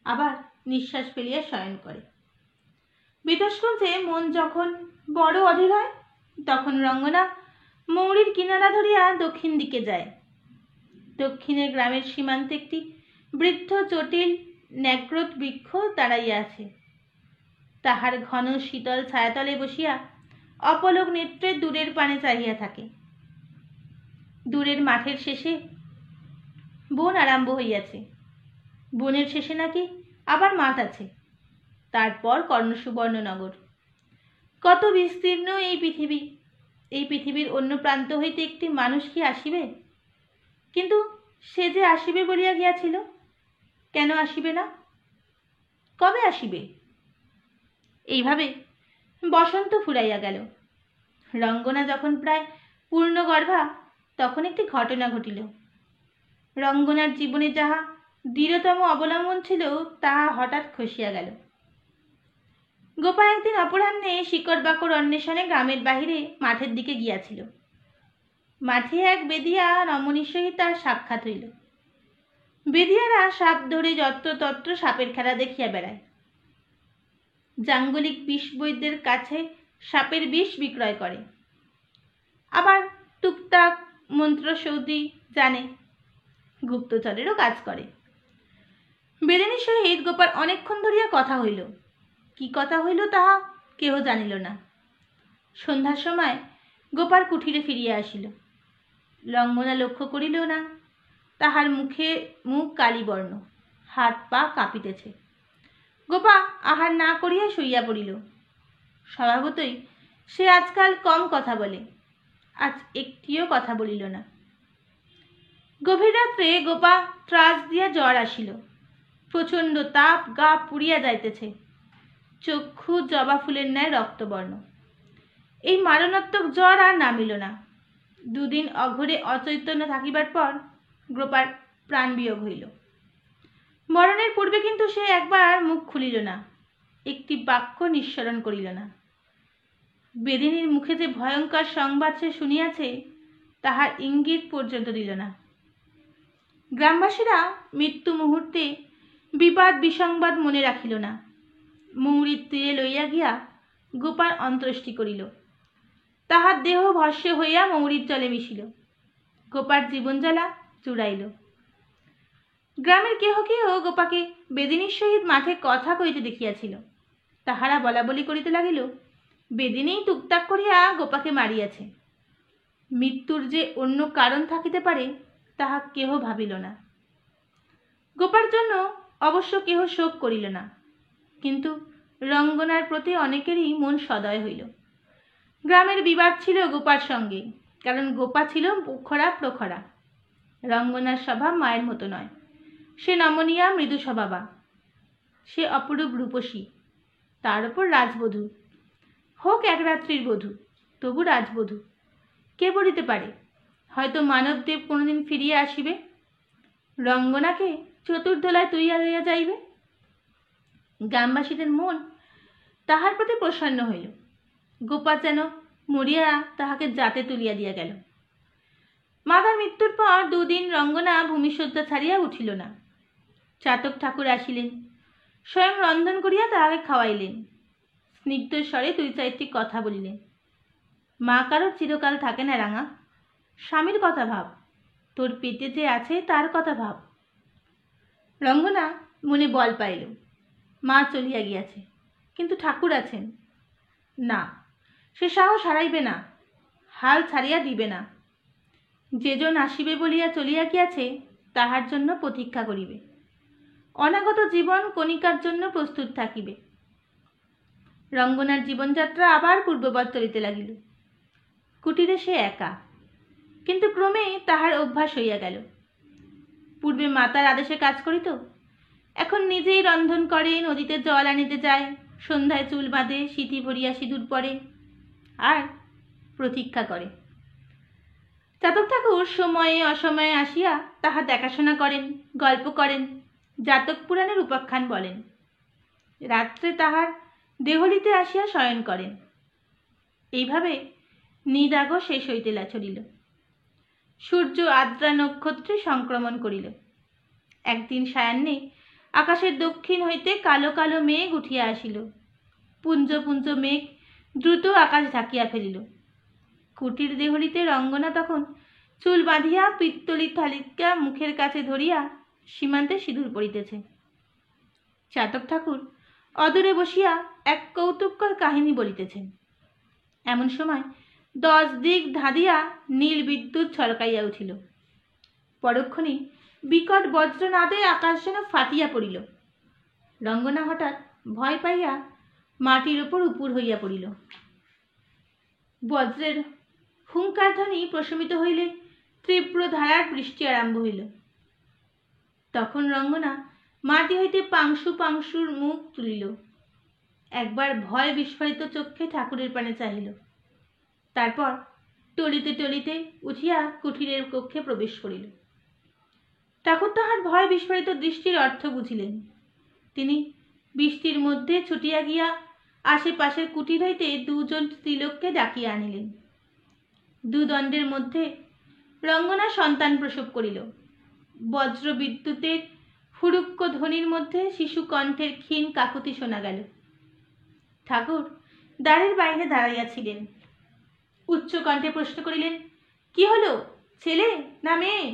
আবার নিঃশ্বাস ফেলিয়া শয়ন করে। বেতস্কুঞ্জে মন যখন বড় অধীর হয়, তখন রঙ্গনা মৌরির কিনারা ধরিয়া দক্ষিণ দিকে যায়। দক্ষিণের গ্রামের সীমান্তে একটি বৃদ্ধ চটিল ন্যাগ্রত বৃক্ষ দাঁড়াইয়া আছে। তাহার ঘন শীতল ছায়াতলে বসিয়া অপলক নেত্রে দূরের পানে চাহিয়া থাকে। দূরের মাঠের শেষে বন আরম্ভ হইয়াছে। বনের শেষে নাকি আবার মাঠ আছে, তারপর কর্ণসুবর্ণ নগর। কত বিস্তীর্ণ এই পৃথিবী! এই পৃথিবীর অন্য প্রান্ত হইতে একটি মানুষ কি আসিবে? কিন্তু সে যে আসিবে বলিয়া গিয়াছিল, কেন আসিবে না? কবে আসিবে? এইভাবে বসন্ত ফুরাইয়া গেল। রঙ্গনা যখন প্রায় পূর্ণগর্ভা, তখন একটি ঘটনা ঘটিল। রঙ্গনার জীবনে যাহা দৃঢ়তম অবলম্বন ছিল, তাহা হঠাৎ খসিয়া গেল। গোপা একদিন অপরাহ্নে শিকড় বাকড় অন্বেষণে গ্রামের বাহিরে মাঠের দিকে গিয়াছিল। মাঠে এক বেদিয়া রমণীর সহিত তার সাক্ষাৎ হইল। বেদিয়ারা সাপ ধরে যত্রতত্র সাপের খেলা দেখিয়া বেড়ায়। জাঙ্গলিক বিষ বৈদ্যের কাছে সাপের বিষ বিক্রয় করে, আবার টুকটাক মন্ত্রসৌধি জানে, গুপ্তচরেরও কাজ করে। বেদিনীর সহিত গোপার অনেকক্ষণ ধরিয়া কথা হইল। কি কথা হইল তাহা কেহ জানিল না। সন্ধ্যার সময় গোপার কুঠিরে ফিরিয়া আসিল। রঙ্গনা লক্ষ্য করিল না, তাহার মুখ কালীবর্ণ, হাত পা কাঁপিতেছে। গোপা আহার না করিয়া শুইয়া পড়িল। স্বভাবতই সে আজকাল কম কথা বলে, আজ একটিও কথা বলিল না। গভীর রাত্রে গোপা ত্রাস দিয়া জ্বর আসিল। প্রচণ্ড তাপ, গা পুড়িয়া যাইতেছে, চক্ষু জবা ফুলের ন্যায় রক্তবর্ণ। এই মারণাত্মক জ্বর আর নামিল না। দুদিন অঘরে অচৈতন্য থাকিবার পর গোপার প্রাণ বিয়োগ হইল। মরণের পূর্বে কিন্তু সে একবার মুখ খুলিল না, একটি বাক্য নিঃসরণ করিল না। বেদিনীর মুখে যে ভয়ঙ্কর সংবাদ সে শুনিয়াছে, তাহার ইঙ্গিত পর্যন্ত দিল না। গ্রামবাসীরা মৃত্যু মুহূর্তে বিবাদ বিসংবাদ মনে রাখিল না। মৌরির তীরে লইয়া গিয়া গোপার অন্ত্যেষ্টি করিল। তাহার দেহ ভস্মে হইয়া মৌরির জলে মিশিল। গোপার জীবনজ্বালা চুড়াইল। গ্রামের কেহ কেহ গোপাকে বেদিনীর সহিত মাঠে কথা কইতে দেখিয়াছিল। তাহারা বলা বলি করিতে লাগিল, বেদিনীই টুকটাক করিয়া গোপাকে মারিয়াছে। মৃত্যুর যে অন্য কারণ থাকিতে পারে, তাহা কেহ ভাবিল না। গোপার জন্য অবশ্য কেহ শোক করিল না, কিন্তু রঙ্গনার প্রতি অনেকেরই মন সদয় হইল। গ্রামের বিবাদ ছিল গোপার সঙ্গে, কারণ গোপা ছিল মুখরা প্রখরা। রঙ্গনার স্বভাব মায়ের মতো নয়, সে নমনীয়া মৃদু স্বভাবা। সে অপরূপ রূপসী, তার উপর রাজবধূ। হোক এক রাত্রির বধূ, তবু রাজবধূ। কে বলিতে পারে, হয়তো মানবদেব কোনোদিন ফিরিয়া আসিবে, রঙ্গনাকে চতুর্দোলায় তুইয়া লইয়া যাইবে। গ্রামবাসীদের মন তাহার প্রতি প্রসন্ন হইল। গোপা যেন মরিয়া তাহাকে জাতে তুলিয়া দিয়া গেল। মাতার মৃত্যুর পর দুদিন রঙ্গনা ভূমিশয্যা ছাড়িয়া উঠিল না। চাতক ঠাকুর আসিলেন, স্বয়ং রন্ধন করিয়া তাহাকে খাওয়াইলেন। স্নিগ্ধ স্বরে দুই চারটি কথা বলিলেন। মা কারোর চিরকাল থাকে না রাঙা, স্বামীর কথা ভাব, তোর পেটে যে আছে তার কথা ভাব। রঙ্গনা মনে বল পাইল, মা চলিয়া গিয়াছে, কিন্তু ঠাকুর আছেন। না, সে সাহস হারাইবে না, হাল ছাড়িয়া দিবে না। যেজন আসিবে বলিয়া চলিয়া গিয়াছে, তাহার জন্য প্রতীক্ষা করিবে। অনাগত জীবন কণিকার জন্য প্রস্তুত থাকিবে। রঙ্গনার জীবনযাত্রা আবার পূর্ববৎ চলিতে লাগিল। কুটিরে সে একা, কিন্তু ক্রমে তাহার অভ্যাস হইয়া গেল। পূর্বে মাতার আদেশে কাজ করিত, এখন নিজেই রন্ধন করে, নদীতে জল আনিতে যায়, সন্ধ্যায় চুল বাঁধে, সিঁথি ভরিয়া সিঁদুর পরে আর প্রতীক্ষা করে। চাতক ঠাকুর সময়ে অসময়ে আসিয়া তাহা দেখাশোনা করেন, গল্প করেন, জাতক পুরাণের উপাখ্যান বলেন। রাত্রে তাহার দেহলিতে আসিয়া শয়ন করেন। এইভাবে নিদাগ শেষ হইতে চলিল। সূর্য আদ্রা নক্ষত্রে সংক্রমণ করিল। একদিন সায়াহ্নে আকাশের দক্ষিণ হইতে কালো কালো মেঘ উঠিয়া আসিল। পুঞ্জ পুঞ্জ মেঘ দ্রুত আকাশ ঢাকিয়া ফেলিল। কুটির দেহলিতে রঙ্গনা তখন চুল বাঁধিয়া পিত্তলির থালিকা মুখের কাছে ধরিয়া সীমান্তে সিঁদুর পড়িতেছে। চাতক ঠাকুর অদূরে বসিয়া এক কৌতুককর কাহিনী বলিতেছেন। এমন সময় 10 দিক ধাঁধিয়া নীল বিদ্যুৎ ছলকাইয়া উঠিল। পরক্ষণে বিকট বজ্রনাদে আকাশ যেন ফাটিয়া পড়িল। রঙ্গনা হঠাৎ ভয় পাইয়া মাটির উপর উপুর হইয়া পড়িল। বজ্রের হুঙ্কার ধ্বনি প্রশমিত হইলে তীব্র ধারার বৃষ্টি আরম্ভ হইল। তখন রঙ্গনা মাটি হইতে পাংশু পাংশুর মুখ তুলিল। একবার ভয় বিস্ফারিত চক্ষে ঠাকুরের পানে চাহিল। তারপর টলিতে টলিতে উঠিয়া কুঠিরের কক্ষে প্রবেশ করিল। ঠাকুর তাহার ভয় বিস্ফারিত দৃষ্টির অর্থ বুঝিলেন। তিনি বৃষ্টির মধ্যে ছুটিয়া গিয়া আশেপাশের কুটির হইতে 2 জন স্ত্রীলোককে ডাকিয়া আনিলেন। 2 দণ্ডের মধ্যে রঙ্গনা সন্তান প্রসব করিল। বজ্র বিদ্যুতের হুড়ুক্ক ধ্বনির মধ্যে শিশু কণ্ঠের ক্ষীণ কাকুতি শোনা গেল। ঠাকুর দ্বারের বাইরে দাঁড়াইয়াছিলেন। উচ্চ কণ্ঠে প্রশ্ন করিলেন, কি হলো, ছেলে না মেয়ে?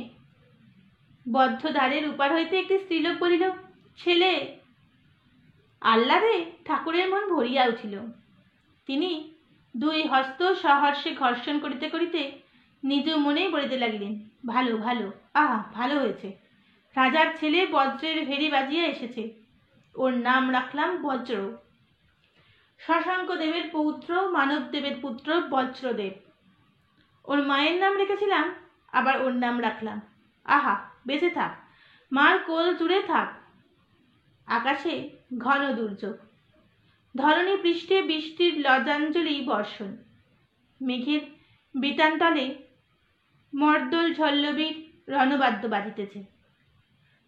বদ্ধ দ্বারের উপার হইতে একটি স্ত্রীলোক বলিল, ছেলে। আহ্লাদে ঠাকুরের মন ভরিয়া উঠিল। তিনি 2 হস্ত সহর্ষে ঘর্ষণ করিতে করিতে নিজ মনেই বলিতে লাগিলেন, ভালো ভালো, আহা ভালো হয়েছে। রাজার ছেলে বজ্রের ভেরি বাজিয়া এসেছে। ওর নাম রাখলাম বজ্র। শশাঙ্ক দেবের পৌত্র, মানব দেবের পুত্র বজ্রদেব। ওর মায়ের নাম রেখেছিলাম, আবার ওর নাম রাখলাম। আহা বেঁচে থাক, মার কোল জুড়ে থাক। আকাশে ঘন দুর্যোগ, ধরণী পৃষ্ঠে বৃষ্টির লজাঞ্জলি বর্ষণ। মেঘের বেতান্তলে মর্দল ঝল্লবীর রণবাদ্য বাজিতেছে।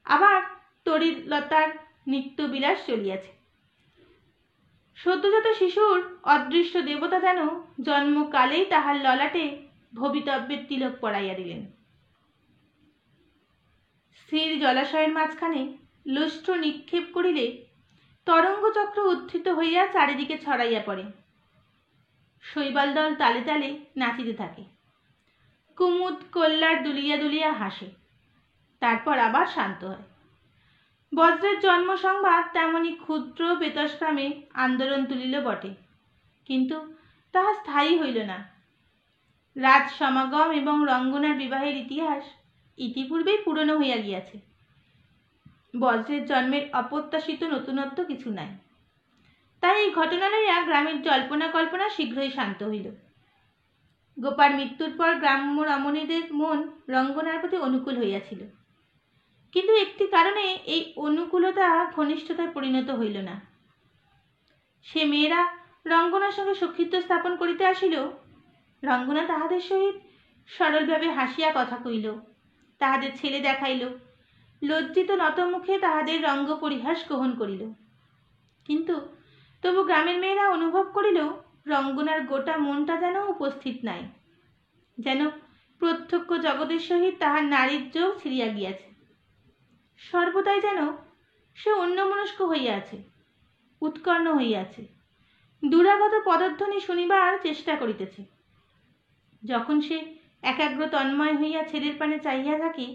আবার তরিলতার নিত্যবিলাস চলিয়াছে। সদ্যজাত শিশুর অদৃশ্য দেবতা যেন জন্মকালেই তাহার ললাটে ভবিতব্যের তিলক পরাইয়া দিলেন। স্থির জলাশয়ের মাঝখানে লুষ্ঠ নিক্ষেপ করিলে তরঙ্গচক্র উত্থিত হইয়া চারিদিকে ছড়াইয়া পড়ে। শৈবাল দল তালে তালে নাচিতে থাকে। কুমুদ কল্লার দুলিয়া দুলিয়া হাসে, তারপর আবার শান্ত হয়। বজ্রের জন্ম সংবাদ তেমনি ক্ষুদ্র বেতসগ্রামে আন্দোলন তুলিল বটে, কিন্তু তাহা স্থায়ী হইল না। রাজ সমাগম এবং রঙ্গনার বিবাহের ইতিহাস ইতিপূর্বেই পুরনো হইয়া গিয়াছে। বজ্রের জন্মের অপ্রত্যাশিত নতুনত্ব কিছু নাই। তাই এই ঘটনা লইয়া গ্রামের জল্পনা কল্পনা শীঘ্রই শান্ত হইল। গোপার মৃত্যুর পর গ্রাম্য রমণীদের মন রঙ্গনার প্রতি অনুকূল হইয়াছিল, কিন্তু একটি কারণে এই অনুকূলতা ঘনিষ্ঠতায় পরিণত হইল না। সে মেয়েরা রঙ্গনার সঙ্গে সখ্যিত্ব স্থাপন করিতে আসিল। রঙ্গনা তাহাদের সহিত সরলভাবে হাসিয়া কথা কইল, তাহাদের ছেলে দেখাইল, লজ্জিত নতমুখে তাহাদের রঙ্গ পরিহাস গ্রহণ করিল। কিন্তু তবু গ্রামের মেয়েরা অনুভব করিল রঙ্গনার গোটা মনটা যেন উপস্থিত নাই, যেন প্রত্যক্ষ জগতের সহিত তাহার নারীর যোগ ছিড়িয়া গিয়াছে। সর্বদাই যেন সে অন্যমনস্ক হইয়াছে, উৎকর্ণ হইয়াছে, দুরাগত পদধ্বনি শুনিবার চেষ্টা করিতেছে। যখন সে একাগ্র তন্ময় হইয়া ছেলের পানে চাহিয়া থাকে,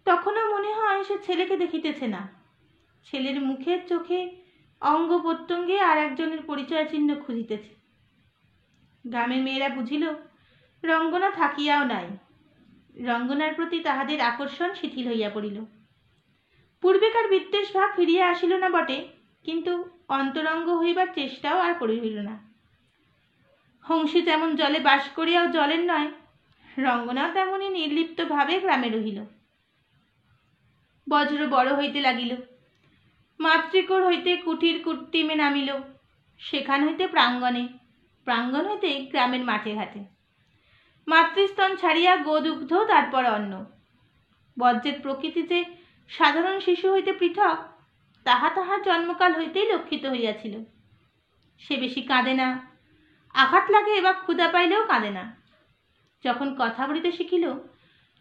তখনও মনে হয় সে ছেলেকে দেখিতেছে না। ছেলের মুখের চোখে অঙ্গ প্রত্যঙ্গে আর একজনের পরিচয় চিহ্ন খুঁজিতেছে। গ্রামের মেয়েরা বুঝিল রঙ্গনা থাকিয়াও নাই। রঙ্গনার প্রতি তাহাদের আকর্ষণ শিথিল হইয়া পড়িল। পূর্বেকার বিদ্বেষ ভাব ফিরিয়া আসিল না বটে, কিন্তু অন্তরঙ্গ হইবার চেষ্টাও আর করিল না। হংসী যেমন জলে বাস করিয়াও জলের নয়, রঙ্গনাও তেমনি নির্লিপ্ত ভাবে গ্রামে রহিল। বজ্র বড় হইতে লাগিল। মাতৃকোর হইতে কুটির কুট্টিমে নামিল, সেখান হইতে প্রাঙ্গণে, প্রাঙ্গণ হইতে গ্রামের মাঠে ঘাটে। মাতৃস্তন ছাড়িয়া গোদুগ্ধ, তারপর অন্ন। বজ্রের প্রকৃতি যে সাধারণ শিশু হইতে পৃথক, তাহা তাহার জন্মকাল হইতেই লক্ষিত হইয়াছিল। সে বেশি কাঁদে না, আঘাত লাগে বা ক্ষুধা পাইলেও কাঁদে না। যখন কথা বলিতে শিখিল,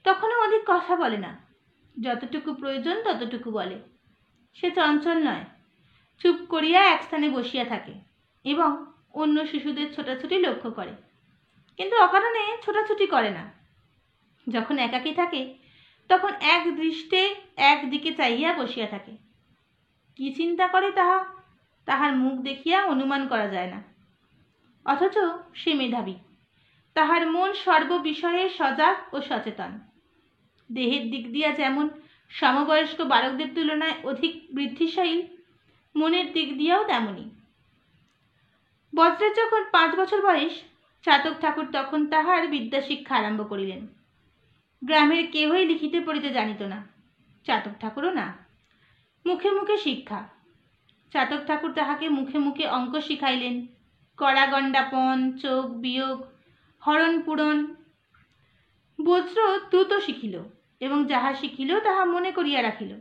তখনও অধিক কথা বলে না, যতটুকু প্রয়োজন ততটুকু বলে। সে চঞ্চল নয়, চুপ করিয়া এক স্থানে বসিয়া থাকে এবং অন্য শিশুদের ছোটাছুটি লক্ষ্য করে, কিন্তু অকারণে ছোটাছুটি করে না। যখন একাকী থাকে, তখন এক দৃষ্টে একদিকে চাইয়া বসিয়া থাকে। কি চিন্তা করে তাহার মুখ দেখিয়া অনুমান করা যায় না। অথচ সে মেধাবী, তাহার মন সর্ববিষয়ে সজাগ ও সচেতন। দেহের দিক দিয়া যেমন সমবয়স্ক বালকদের তুলনায় অধিক বৃদ্ধিশীল, মনের দিক দিয়াও তেমনই। বজ্রের যখন 5 বছর বয়স, চাতক ঠাকুর তখন তাহার বিদ্যাশিক্ষা আরম্ভ করিলেন। গ্রামের কেহই লিখিতে পড়িতে জানিত না, চাতক ঠাকুরও না। মুখে মুখে শিক্ষা। চাতক ঠাকুর তাহাকে মুখে মুখে অঙ্ক শিখাইলেন, কড়াগণ্ডাপন, চোখ বিয়োগ, হরণ পূরণ। বজ্র দ্রুত শিখিল এবং যাহা শিখিল তাহা মনে করিয়া রাখিল।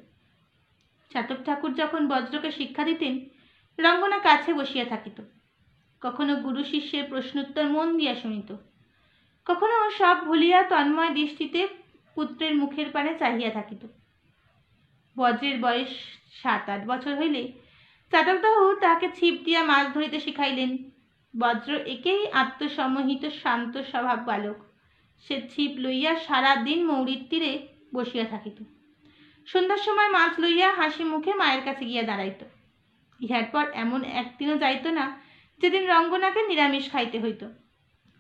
চাতক ঠাকুর যখন বজ্রকে শিক্ষা দিতেন, রঙ্গনা কাছে বসিয়া থাকিত। কখনো গুরু শিষ্যের প্রশ্নোত্তর মন দিয়া শুনিত, কখনো সব ভুলিয়া তন্ময় দৃষ্টিতে পুত্রের মুখের পানে চাহিয়া থাকিত। বজ্রের বয়স 7-8 বছর হইলে চাতকদাহু তাহাকে ছিপ দিয়া মাছ ধরিতে শিখাইলেন। বজ্র একেই আত্মসম্মোহিত শান্ত স্বভাব বালক। সে ছিপ লইয়া সারা দিন মৌরির তীরে বসিয়া থাকিত। সন্ধ্যার সময় মাছ লইয়া হাসি মুখে মায়ের কাছে গিয়া দাঁড়াইত। ইহার পর এমন একদিনও যাইত না যেদিন রঙ্গনাকে নিরামিষ খাইতে হইত।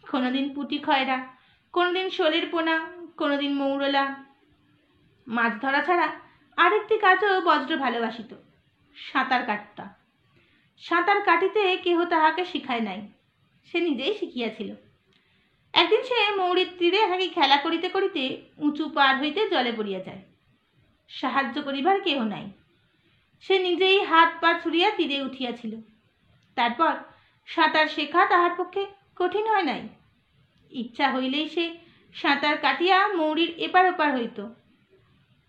কোনোদিন পুঁটি খয়রা, কোনোদিন শোলের পোনা, কোনোদিন মৌরলা। মাছ ধরা ছাড়া আরেকটি কাজও বজ্র ভালোবাসিত, সাঁতার কাটা। সাঁতার কাটিতে কেহ তাহাকে শিখায় নাই, সে নিজেই শিখিয়াছিল। একদিন সে মৌরির তীরে হাঁকি খেলা করিতে করিতে উঁচু পার হইতে জলে পড়িয়া যায়। সাহায্য করিবার কেহ নাই। সে নিজেই হাত পা ছুড়িয়া তীরে উঠিয়াছিল। তারপর সাঁতার শেখা তাহার পক্ষে কঠিন হয় নাই। ইচ্ছা হইলেই সে সাঁতার কাটিয়া মৌরির এপার ওপার হইত।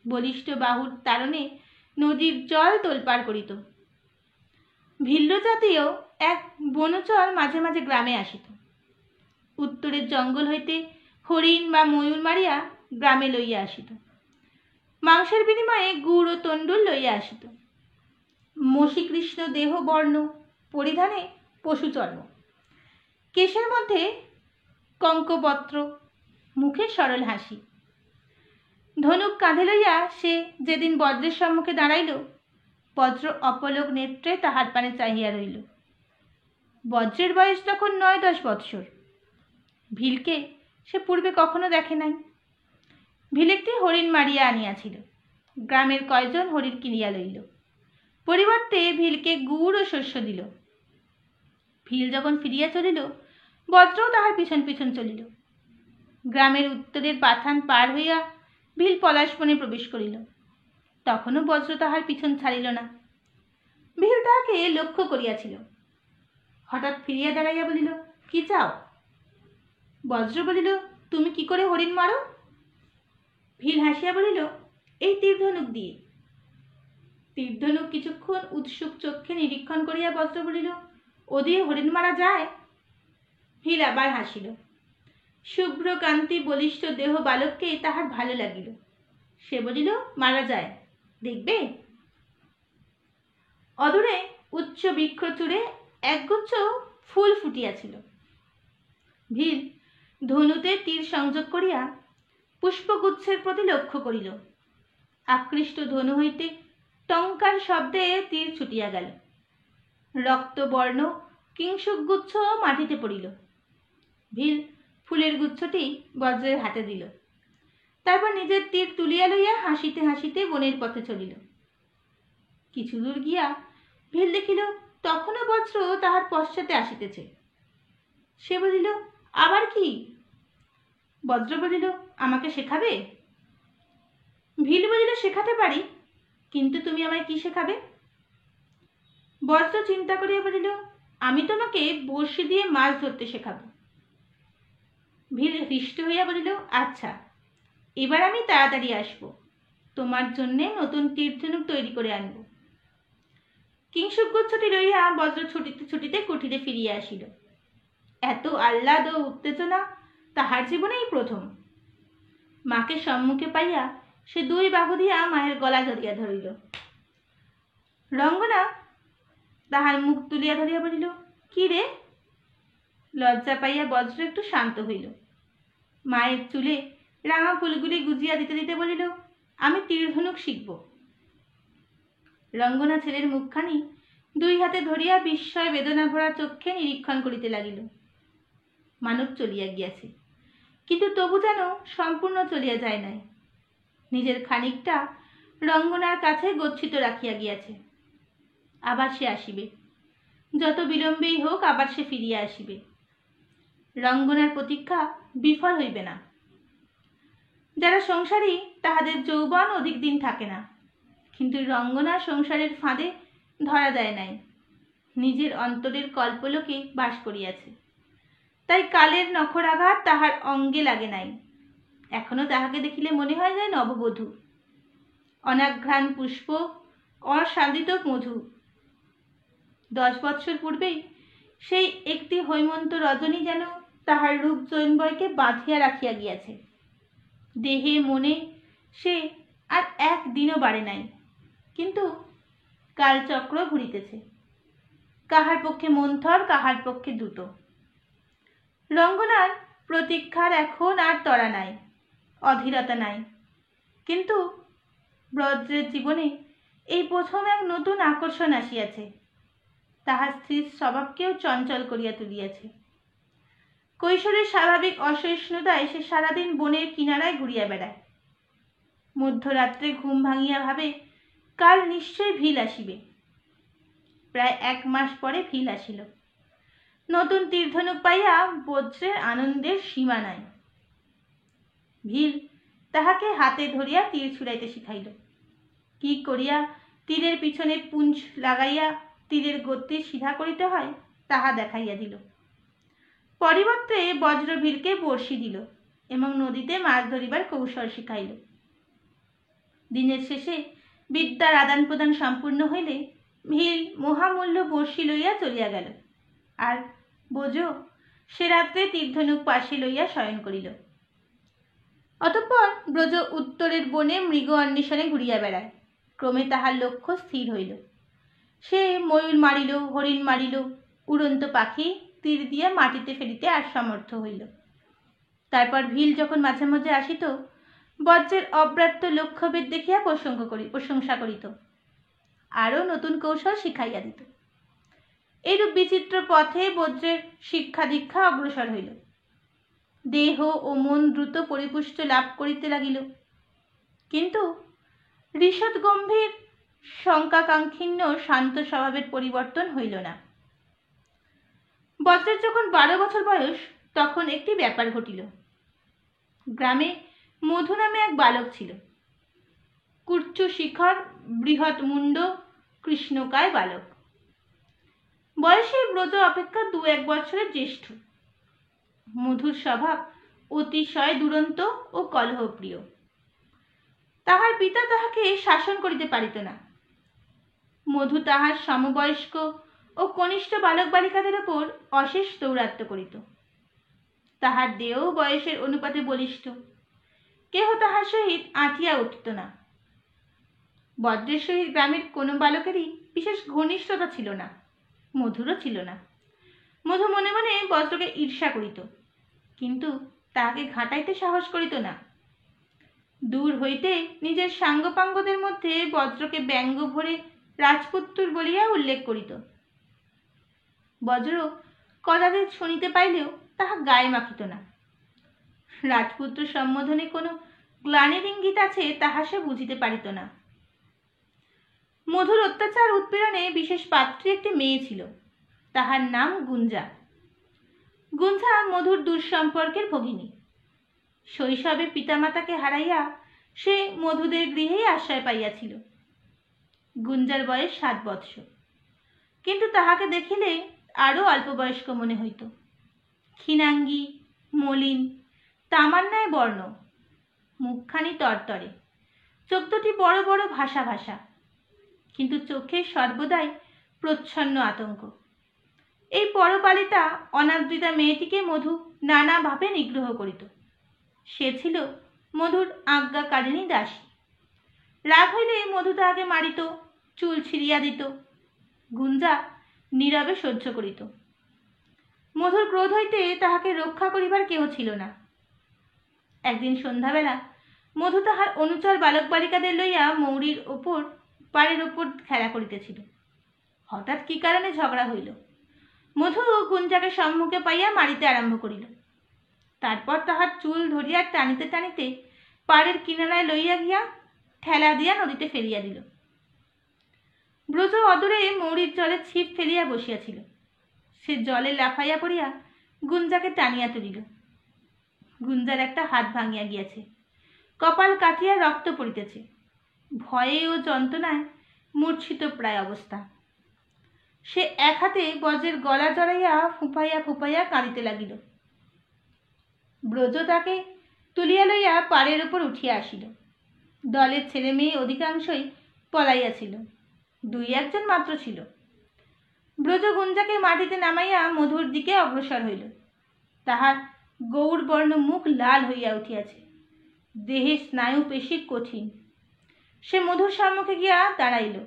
বলিষ্ঠ বাহুর তারণে নদীর জল তোলপাড় করিত। ভিল্ল জাতীয় এক বনচর মাঝে মাঝে গ্রামে আসিত। উত্তরের জঙ্গল হইতে হরিণ বা ময়ূর মারিয়া গ্রামে লইয়া আসিত। মাংসের বিনিময়ে গুড় ও তণ্ডুল লইয়া আসিত। মসীকৃষ্ণ দেহ বর্ণ, পরিধানে পশুচর্ম, কেশের মধ্যে কঙ্কপত্র, মুখে সরল হাসি। ধনুক কাঁধে লইয়া সে যেদিন বজ্রের সম্মুখে দাঁড়াইল, বজ্র অপলক নেত্রে তাহার পানে চাহিয়া রইল। বজ্রের বয়স তখন 9-10 বৎসর। ভিলকে সে পূর্বে কখনো দেখে নাই। ভিল একটি হরিণ মারিয়া আনিয়াছিল। গ্রামের কয়জন হরিণ কিনিয়া লইল। পরিবর্তে ভিলকে গুড় ও শস্য দিল। ভিল যখন ফিরিয়া চলিল, বজ্রও তাহার পিছন পিছন চলিল। গ্রামের উত্তরের পাথান পার হইয়া ভিল পলাশবনে প্রবেশ করিল। তখনও বজ্র তাহার পিছন ছাড়িল না। ভিল তাহাকে লক্ষ্য করিয়াছিল। হঠাৎ ফিরিয়া দাঁড়াইয়া বলিল, কি চাও? বজ্র বলিল, তুমি কি করে হরিণ মারো? ভিল হাসিয়া বলিল, এই তীরধনুক দিয়ে। তীরধনুক কিছুক্ষণ উৎসুক চক্ষে নিরীক্ষণ করিয়া বজ্র বলিল, ও দিয়ে হরিণ মারা যায়? ভিল আবার হাসিল। শুভ্র কান্তি বলিষ্ঠ দেহ বালককে তাহার ভালো লাগিল। সে বলিল, মারা যায়, দেখবে? অদূরে উচ্চ বৃক্ষ চূড়ে একগুচ্ছ ফুল ফুটিয়াছিল। ভিল ধনুতে তীর সংযোগ করিয়া পুষ্পগুচ্ছের প্রতি লক্ষ্য করিল। আকৃষ্ট ধনু হইতে টঙ্কার শব্দে তীর ছুটিয়া গেল। রক্তবর্ণ কিংসুক গুচ্ছ মাটিতে পড়িল। ভিল ফুলের গুচ্ছটি বজ্রের হাতে দিল। তারপর নিজের তীর তুলিয়া লইয়া হাসিতে হাসিতে বনের পথে চলিল। কিছু দূর গিয়া ভিল দেখিল তখনও বজ্র তাহার পশ্চাতে আসিতেছে। সে বলিল, আবার কি? বজ্র বলিল, আমাকে শেখাবে? ভিল বলিল, শেখাতে পারি, কিন্তু তুমি আমায় কি শেখাবে? বজ্র চিন্তা করিয়া বলিল, আমি তোমাকে বড়শি দিয়ে মাছ ধরতে শেখাবো। ভীল হৃষ্ট হইয়া বলিল, আচ্ছা, এবার আমি তাড়াতাড়ি আসব, তোমার জন্যে নতুন তীরধনুক তৈরি করে আনব। কিংসুক গুচ্ছটি লইয়া বজ্র ছুটিতে ছুটিতে কুঠিরে ফিরিয়া আসিল। এত আহ্লাদ ও উত্তেজনা তাহার জীবনেই প্রথম। মাকে সম্মুখে পাইয়া সে দুই বাহু দিয়া মায়ের গলা ধরিয়া ধরিল। রঙ্গনা তাহার মুখ তুলিয়া ধরিয়া বলিল, কি রে? লজ্জা পাইয়া বজ্র একটু শান্ত হইল। মায়ের চুলে রাঙা ফুলগুলি গুজিয়া দিতে দিতে বলিল, আমি তীরধনুক শিখব। রঙ্গনা ছেলের মুখখানি দুই হাতে ধরিয়া বিস্ময় বেদনা ভরা চক্ষে নিরীক্ষণ করিতে লাগিল। মানব চলিয়া গিয়াছে, কিন্তু তবু যেন সম্পূর্ণ চলিয়া যায় নাই। নিজের খানিকটা রঙ্গনার কাছে গচ্ছিত রাখিয়া গিয়াছে। আবার সে আসিবে, যত বিলম্বেই হোক আবার সে ফিরিয়া আসিবে। রঙ্গনার প্রতীক্ষা বিফল হইবে না। যারা সংসারী তাহাদের যৌবন অধিক দিন থাকে না, কিন্তু রঙ্গনা সংসারের ফাঁদে ধরা দেয় নাই, নিজের অন্তরের কল্পলোকে বাস করিয়াছে। তাই কালের নখরাঘাত তাহার অঙ্গে লাগে নাই। এখনো তাহাকে দেখিলে মনে হয় যায় নববধূ। অনাঘ্রাণ পুষ্প, অসাদিত মধু। 10 বৎসর পূর্বেই সেই একটি হৈমন্ত রজনী যেন তাহার রূপ জৈনবয়কে বাঁধিয়া রাখিয়া গিয়াছে। দেহে মনে সে আর একদিনও বাড়ে নাই, কিন্তু কালচক্র ঘুরিতেছে, কাহার পক্ষে মন্থর, কাহার পক্ষে দ্রুত। রঙ্গনার প্রতীক্ষার এখন আর তরা নাই, অধীরতা নাই, কিন্তু ব্রজের জীবনে এই প্রথম এক নতুন আকর্ষণ আসিয়াছে। তাহার স্ত্রীর স্বভাবকেও চঞ্চল করিয়া তুলিয়াছে। কৈশোরের স্বাভাবিক অসহিষ্ণুতায় সে সারাদিন বনের কিনারায় ঘুরিয়া বেড়ায়। মধ্যরাত্রে ঘুম ভাঙিয়া ভাবে, কাল নিশ্চয় ভীল আসিবে। প্রায় 1 মাস পরে ভীল আসিল। নতুন তীরধনুক পাইয়া বজ্রের আনন্দের সীমা নাই। ভীল তাহাকে হাতে ধরিয়া তীর ছুড়াইতে শিখাইল। কি করিয়া তীরের পিছনে পুঞ্জ লাগাইয়া তীরের গতি সিধা করিতে হয় তাহা দেখাইয়া দিল। পরিবর্তে বজ্র ভীলকে বড়শি দিল এবং নদীতে মাছ ধরিবার কৌশল শিখাইল। দিনের শেষে বিদ্যার আদান প্রদান সম্পূর্ণ হইলে ভীল মহামূল্য বড়শি লইয়া চলিয়া গেল, আর বোঝ সে রাত্রে তীরধনুক পাশে লইয়া শয়ন করিল। অতঃপর ব্রজ উত্তরের বনে মৃগ অন্বেষণে ঘুরিয়া বেড়ায়। ক্রমে তাহার লক্ষ্য স্থির হইল। সে ময়ূর মারিল, হরিণ মারিল, উড়ন্ত পাখি তীর দিয়া মাটিতে ফেলিতে আর সমর্থ হইল। তারপর ভীল যখন মাঝে মাঝে আসিত, বজ্রের অব্রাত্য লক্ষ্যভেদ দেখিয়া প্রশংসা করিত, আরও নতুন কৌশল শিখাইয়া দিত। এইরূপ বিচিত্র পথে বজ্রের শিক্ষা দীক্ষা অগ্রসর হইল। দেহ ও মন দ্রুত পরিপুষ্ট লাভ করিতে লাগিল, কিন্তু ঋষদ গম্ভীর শঙ্কাকাঙ্ক্ষিণ্য শান্ত স্বভাবের পরিবর্তন হইল না। বজ্রের যখন 12 বছর বয়স, তখন একটি ব্যাপার ঘটিল। গ্রামে মধু নামে এক বালক ছিল। কুচ্চ শিখর, বৃহৎ মুন্ড, কৃষ্ণকায় বালক। বয়সে ব্রজ অপেক্ষা 2-1 বছরের জ্যেষ্ঠ। মধুর স্বভাব অতিশয় দুরন্ত ও কলহপ্রিয়। তাহার পিতা তাহাকে শাসন করিতে পারিত না। মধু তাহার সমবয়স্ক ও কনিষ্ঠ বালক বালিকাদের উপর অশেষ দৌরাত্ম্য করিত। তাহার দেহ বয়সের অনুপাতে বলিষ্ঠ, কেহ তাহার সহিত আঁটিয়া উঠিত না। বজ্রের সহিত গ্রামের কোনো বালকেরই বিশেষ ঘনিষ্ঠতা ছিল না, মধুরও ছিল না। মধু মনে মনে বজ্রকে ঈর্ষা করিত, কিন্তু তাহাকে ঘাঁটাইতে সাহস করিত না। দূর হইতে নিজের সাঙ্গপাঙ্গদের মধ্যে বজ্রকে ব্যঙ্গ ভরে রাজপুত্র বলিয়া উল্লেখ করিত। বজ্র কদাচিৎ শুনিতে পাইলেও তাহা গায়ে মাখিত না। রাজপুত্র সম্বোধনে কোনো গ্লানির ইঙ্গিত আছে তাহা সে বুঝিতে পারিত না। মধুর অত্যাচার উৎপীড়নে বিশেষ পাত্রী একটি মেয়ে ছিল, তাহার নাম গুঞ্জা। গুঞ্জা মধুর দুঃসম্পর্কের ভগিনী। শৈশবে পিতামাতাকে হারাইয়া সে মধুদের গৃহেই আশ্রয় পাইয়াছিল। গুঞ্জার বয়স 7 বৎসর, কিন্তু তাহাকে দেখিলে আরও অল্পবয়স্ক মনে হইত। ক্ষীণাঙ্গী, মলিন, তামার ন্যায় বর্ণ, মুখখানি তরতরে, চোখ দুটি বড় বড় ভাসা ভাসা, কিন্তু চোখে সর্বদাই প্রচ্ছন্ন আতঙ্ক। এই পরপালিতা অনাদৃতা মেয়েটিকে মধু নানাভাবে নিগ্রহ করিত। সে ছিল মধুর আজ্ঞাকারিণী দাসী। রাগ হইলে মধু তাহাকে মারিত, চুল ছিঁড়িয়া দিত। গুঞ্জা নীরবে সহ্য করিত। মধুর ক্রোধ হইতে তাহাকে রক্ষা করিবার কেহ ছিল না। একদিন সন্ধ্যাবেলা মধু তাহার অনুচর বালক বালিকাদের লইয়া মৌরির ওপর পাড়ের ওপর খেলা করিতেছিল। হঠাৎ কি কারণে ঝগড়া হইল। মধু গুঞ্জাকে সম্মুখে পাইয়া মারিতে আরম্ভ করিল। তারপর তাহার চুল ধরিয়া টানিতে টানিতে পাড়ের কিনারায় লইয়া গিয়া ঠেলা দিয়া নদীতে ফেলিয়া দিল। ব্রজ অদূরে মৌরির জলে ছিপ ফেলিয়া বসিয়াছিল। সে জলে লাফাইয়া পড়িয়া গুঞ্জাকে টানিয়া তুলিল। গুঞ্জার একটা হাত ভাঙিয়া গিয়াছে, কপাল কাটিয়া রক্ত পড়িতেছে। ভয়ে ও যন্ত্রণায় মূর্ছিত প্রায় অবস্থা। সে এক হাতে বজ্রের গলা জড়াইয়া ফুপাইয়া ফুপাইয়া কাঁদিতে লাগিল। ব্রজ তাকে তুলিয়া লইয়া পাড়ের উপর উঠিয়া আসিল। দলের ছেলে মেয়ে অধিকাংশই পলাইয়াছিল, দুই একজন মাত্র ছিল। ব্রজ গুঞ্জাকে মাটিতে নামাইয়া মধুর দিকে অগ্রসর হইল। তাহার গৌরবর্ণ মুখ লাল হইয়া উঠিয়াছে, দেহে স্নায়ু পেশি কঠিন। সে মধুর সম্মুখে গিয়া দাঁড়াইল।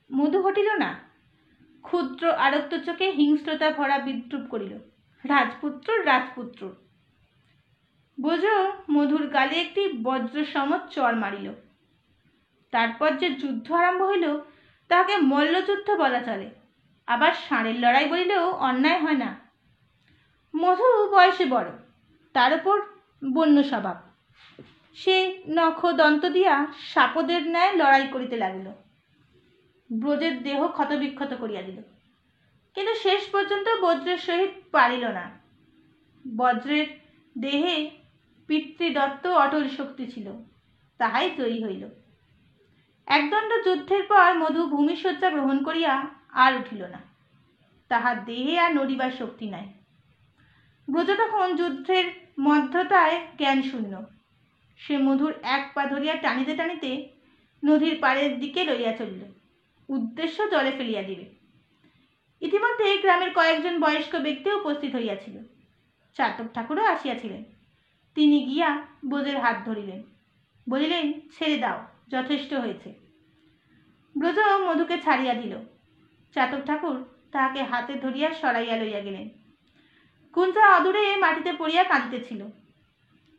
মধু হটিল না, ক্ষুদ্র আরক্ত চোখে হিংস্রতা ভরা বিদ্রুপ করিল। রাজপুত্র রাজপুত্র। ব্রজ মধুর গালে একটি বজ্রসম চড় মারিল। তারপর যে যুদ্ধ আরম্ভ হইল তাহাকে মল্লযুদ্ধ বলা চলে, আবার ষাঁড়ের লড়াই বলিলেও অন্যায় হয় না। মধু বয়সে বড়, তার উপর বন্য স্বভাব। সে নখ দন্ত দিয়া সাপদের ন্যায় লড়াই করিতে লাগিল। ব্রজের দেহ ক্ষতবিক্ষত করিয়া দিল, কিন্তু শেষ পর্যন্ত বজ্রের সহিত পারিল না। বজ্রের দেহে পিতৃদত্ত অটল শক্তি ছিল, তাহাই জয়ী হইল। একদণ্ড যুদ্ধের পর মধু ভূমিশয্যা গ্রহণ করিয়া আর উঠিল না। তাহার দেহে আর নড়িবার শক্তি নাই। ব্রজ তখন যুদ্ধের মধ্যতায় জ্ঞান শূন্য। সে মধুর এক পা ধরিয়া টানিতে টানিতে নদীর পাড়ের দিকে লইয়া চলিল, উদ্দেশ্য জলে ফেলিয়া দিবে। ইতিমধ্যে গ্রামের কয়েকজন বয়স্ক ব্যক্তি উপস্থিত হইয়াছিল। চাতক ঠাকুরও আসিয়াছিলেন। তিনি গিয়া ব্রজের হাত ধরিলেন, বলিলেন, ছেড়ে দাও, যথেষ্ট হয়েছে। ব্রজ মধুকে ছাড়িয়া দিল। চাতক ঠাকুর তাহাকে হাতে ধরিয়া সরাইয়া লইয়া গেলেন। গুঞ্জা অদূরে মাটিতে পড়িয়া কাঁদিতেছিল।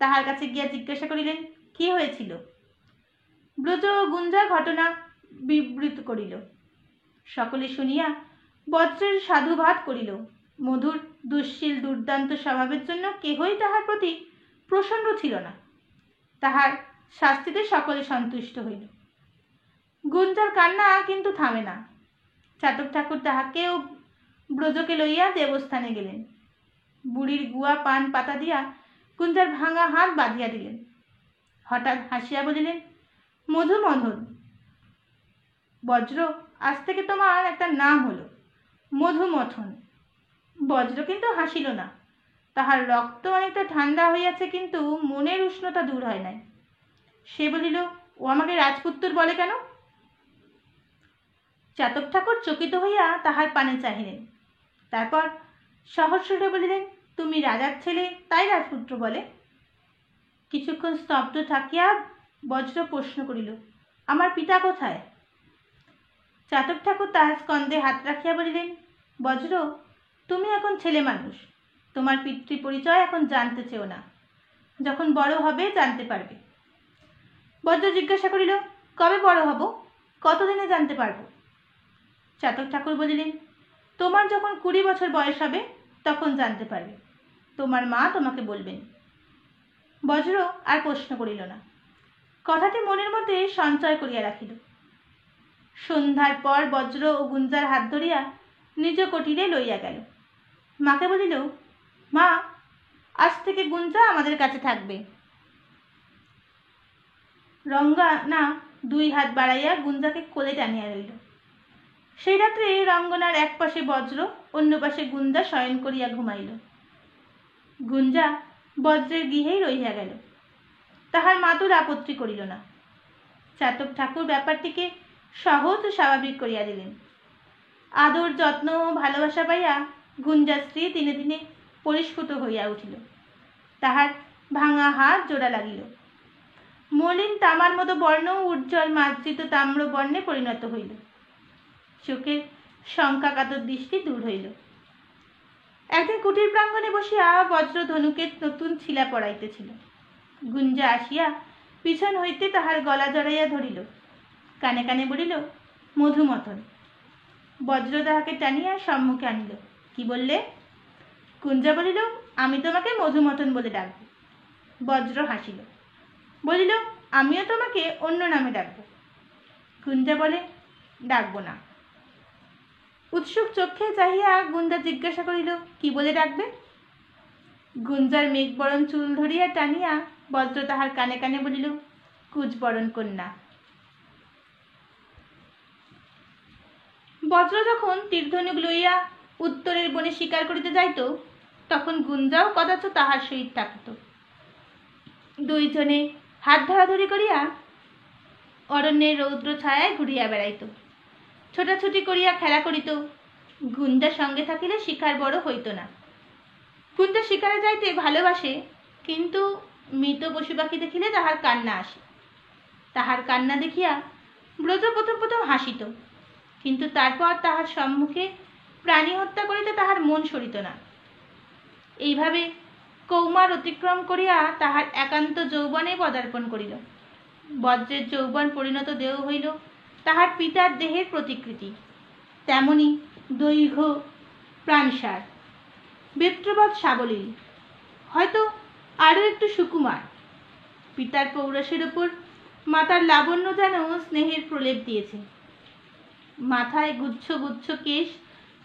তাহার কাছে গিয়া জিজ্ঞাসা করিলেন, কি হয়েছিল? ব্রজ গুঞ্জার ঘটনা বিবৃত করিল। সকলে শুনিয়া বজ্রের সাধুবাদ করিল। মধুর দুশ্শীল দুর্দান্ত স্বভাবের জন্য কেহই তাহার প্রতি প্রসন্ন ছিল না। তাহার শাস্তিতে সকলে সন্তুষ্ট হইল। গুঞ্জার কান্না কিন্তু থামে না। চাতক ঠাকুর তাহাকেও ব্রজকে লইয়া দেবস্থানে গেলেন। বুড়ির গুয়া পান পাতা দিয়া গুঞ্জার ভাঙা হাত বাঁধিয়া দিলেন। হঠাৎ হাসিয়া বলিলেন, মধুমথন, বজ্র, আজ থেকে তোমার একটা নাম হলো মধুমথন। বজ্র কিন্তু হাসিল না। তাহার রক্ত অনেকটা ঠান্ডা হইয়াছে, কিন্তু মনের উষ্ণতা দূর হয় নাই। সে বলিল, ও আমাকে রাজপুত্র বলে কেন? চাতক ঠাকুর চকিত হইয়া তাহার পানে চাহিলেন। তারপর সহস্রে বলিলেন, তুমি রাজার ছেলে, তাই রাজপুত্র বলে। কিছুক্ষণ স্তব্ধ থাকিয়া বজ্র প্রশ্ন করিল, আমার পিতা কোথায়? চাতক ঠাকুর তাহার স্কন্ধে হাত রাখিয়া বলিলেন, বজ্র, তুমি এখন ছেলে মানুষ, তোমার পিতৃ পরিচয় এখন জানতে চেও না, যখন বড় হবে জানতে পারবে। বজ্র জিজ্ঞাসা করিল, কবে বড় হব, কতদিনে জানতে পারব? চাতক ঠাকুর বলিলেন, তোমার যখন 20 বছর বয়স হবে তখন জানতে পারবে, তোমার মা তোমাকে বলবেন। বজ্র আর প্রশ্ন করিল না, কথাটি মনের মধ্যে সঞ্চয় করিয়া রাখিল। সন্ধ্যার পর বজ্র ও গুঞ্জার হাত ধরিয়া নিজ কুটিরে লইয়া গেল। মাকে বলিল, মা, আজ থেকে গুঞ্জা আমাদের কাছে থাকবে। রঙ্গনা 2 হাত বাড়াইয়া গুঞ্জাকে কোলে টানিয়া লইল। সেই রাত্রে রঙ্গনার এক পাশে বজ্র, অন্য পাশে গুঞ্জা শয়ন করিয়া ঘুমাইল। গুঞ্জা বজ্রের গৃহেই রহিয়া গেল। তাহার মাতুর আপত্তি করিল না। চাতক ঠাকুর ব্যাপারটিকে সহজ ও স্বাভাবিক করিয়া দিলেন। আদর যত্ন ও ভালোবাসা পাইয়া গুঞ্জার স্ত্রী দিনে দিনে পরিস্ফুট হইয়া উঠিল। তাহার ভাঙা হাত জোড়া লাগিল। মলিন তামার মতো বর্ণ উজ্জ্বল মার্জিত তাম্র বর্ণে পরিণত হইল। চোখের শঙ্কাকাতর দৃষ্টি দূর হইল। একদিন কুটির প্রাঙ্গণে বসিয়া বজ্র ধনুকের নতুন ছিলা পড়াইতেছিল। গুঞ্জা আসিয়া পিছন হইতে তাহার গলা জড়াইয়া ধরিল, কানে কানে বলিল, মধুমথন। বজ্র তাহাকে টানিয়া সম্মুখে আনিল। কি বললে? গুঞ্জা বলিল, আমি তোমাকে মধুমথন বলে ডাকব। বজ্র হাসিল, বলিল, আমিও তোমাকে অন্য নামে ডাকব। গুঞ্জা বলে, ডাকবো না। উৎসুক চক্ষে চাহিয়া গুঞ্জা জিজ্ঞাসা করিল, কি বলে ডাকবে? গুঞ্জার মেঘবরণ চুল ধরিয়া টানিয়া বজ্র তাহার কানে কানে বলিল, কুচবরণ কন্যা। বজ্র যখন তীরধনুক লইয়া উত্তরের বনে শিকার করিতে যাইত, তখন গুঞ্জাও কদাচ তাহার সহিত থাকিত। দুইজনে হাত ধরাধরি করিয়া অরণ্যের রৌদ্র ছায়ায় ঘুরিয়া বেড়াইত, ছোটাছুটি করিয়া খেলা করিত। গুঞ্জা সঙ্গে থাকিলে শিকার বড় হইত না। গুঞ্জা শিকারে যাইতে ভালোবাসে, কিন্তু মৃত পশু পাখি দেখিলে তাহার কান্না আসে। তাহার কান্না দেখিয়া ব্রজ প্রথম প্রথম হাসিত, কিন্তু তারপর তাহার সম্মুখে প্রাণী হত্যা করিতে তাহার মন সরিত না। এইভাবে কৌমার অতিক্রম করিয়া তাহার একান্ত যৌবনে পদার্পণ করিল। বজ্রের যৌবন পরিণত দেহ হইল তাহার পিতার দেহের প্রতিকৃতি, তেমনি দৈর্ঘ্য প্রাণসার, বেত্রবৎ সাবলীল, হয়তো আরও একটু সুকুমার। পিতার পৌরসের ওপর মাতার লাবণ্য যেন স্নেহের প্রলেপ দিয়েছে। মাথায় গুচ্ছ গুচ্ছ কেশ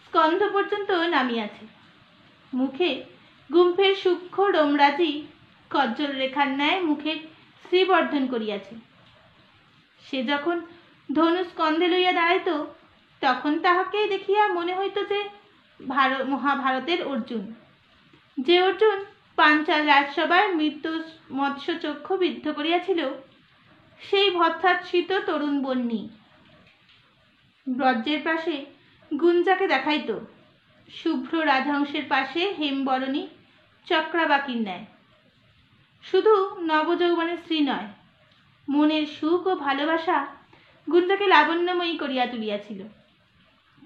স্কন্ধ পর্যন্ত নামিয়াছে। মুখে গুম্ফের সূক্ষ্ম ডোমরাজি কজ্জল রেখার ন্যায় মুখের শ্রীবর্ধন করিয়াছে। সে যখন ধনু স্কন্ধে লইয়া দাঁড়াইত, তখন তাহাকে দেখিয়া মনে হইত যে মহাভারতের অর্জুন, যে অর্জুন পাঞ্চাল রাজসভার মৃত্যু মৎস্য চক্ষু বিদ্ধ করিয়াছিল, সেই ভৎসাচ্ছিত তরুণ বন্যী। ব্রজের পাশে গুঞ্জাকে দেখাইত, শুভ্র রাজহংসের পাশে হেমবরণী চক্রাবাকির ন্যায়। শুধু নবযৌবনের স্ত্রী নয়, মনের সুখ ও ভালোবাসা গুঞ্জাকে লাবণ্যময়ী করিয়া তুলিয়াছিল।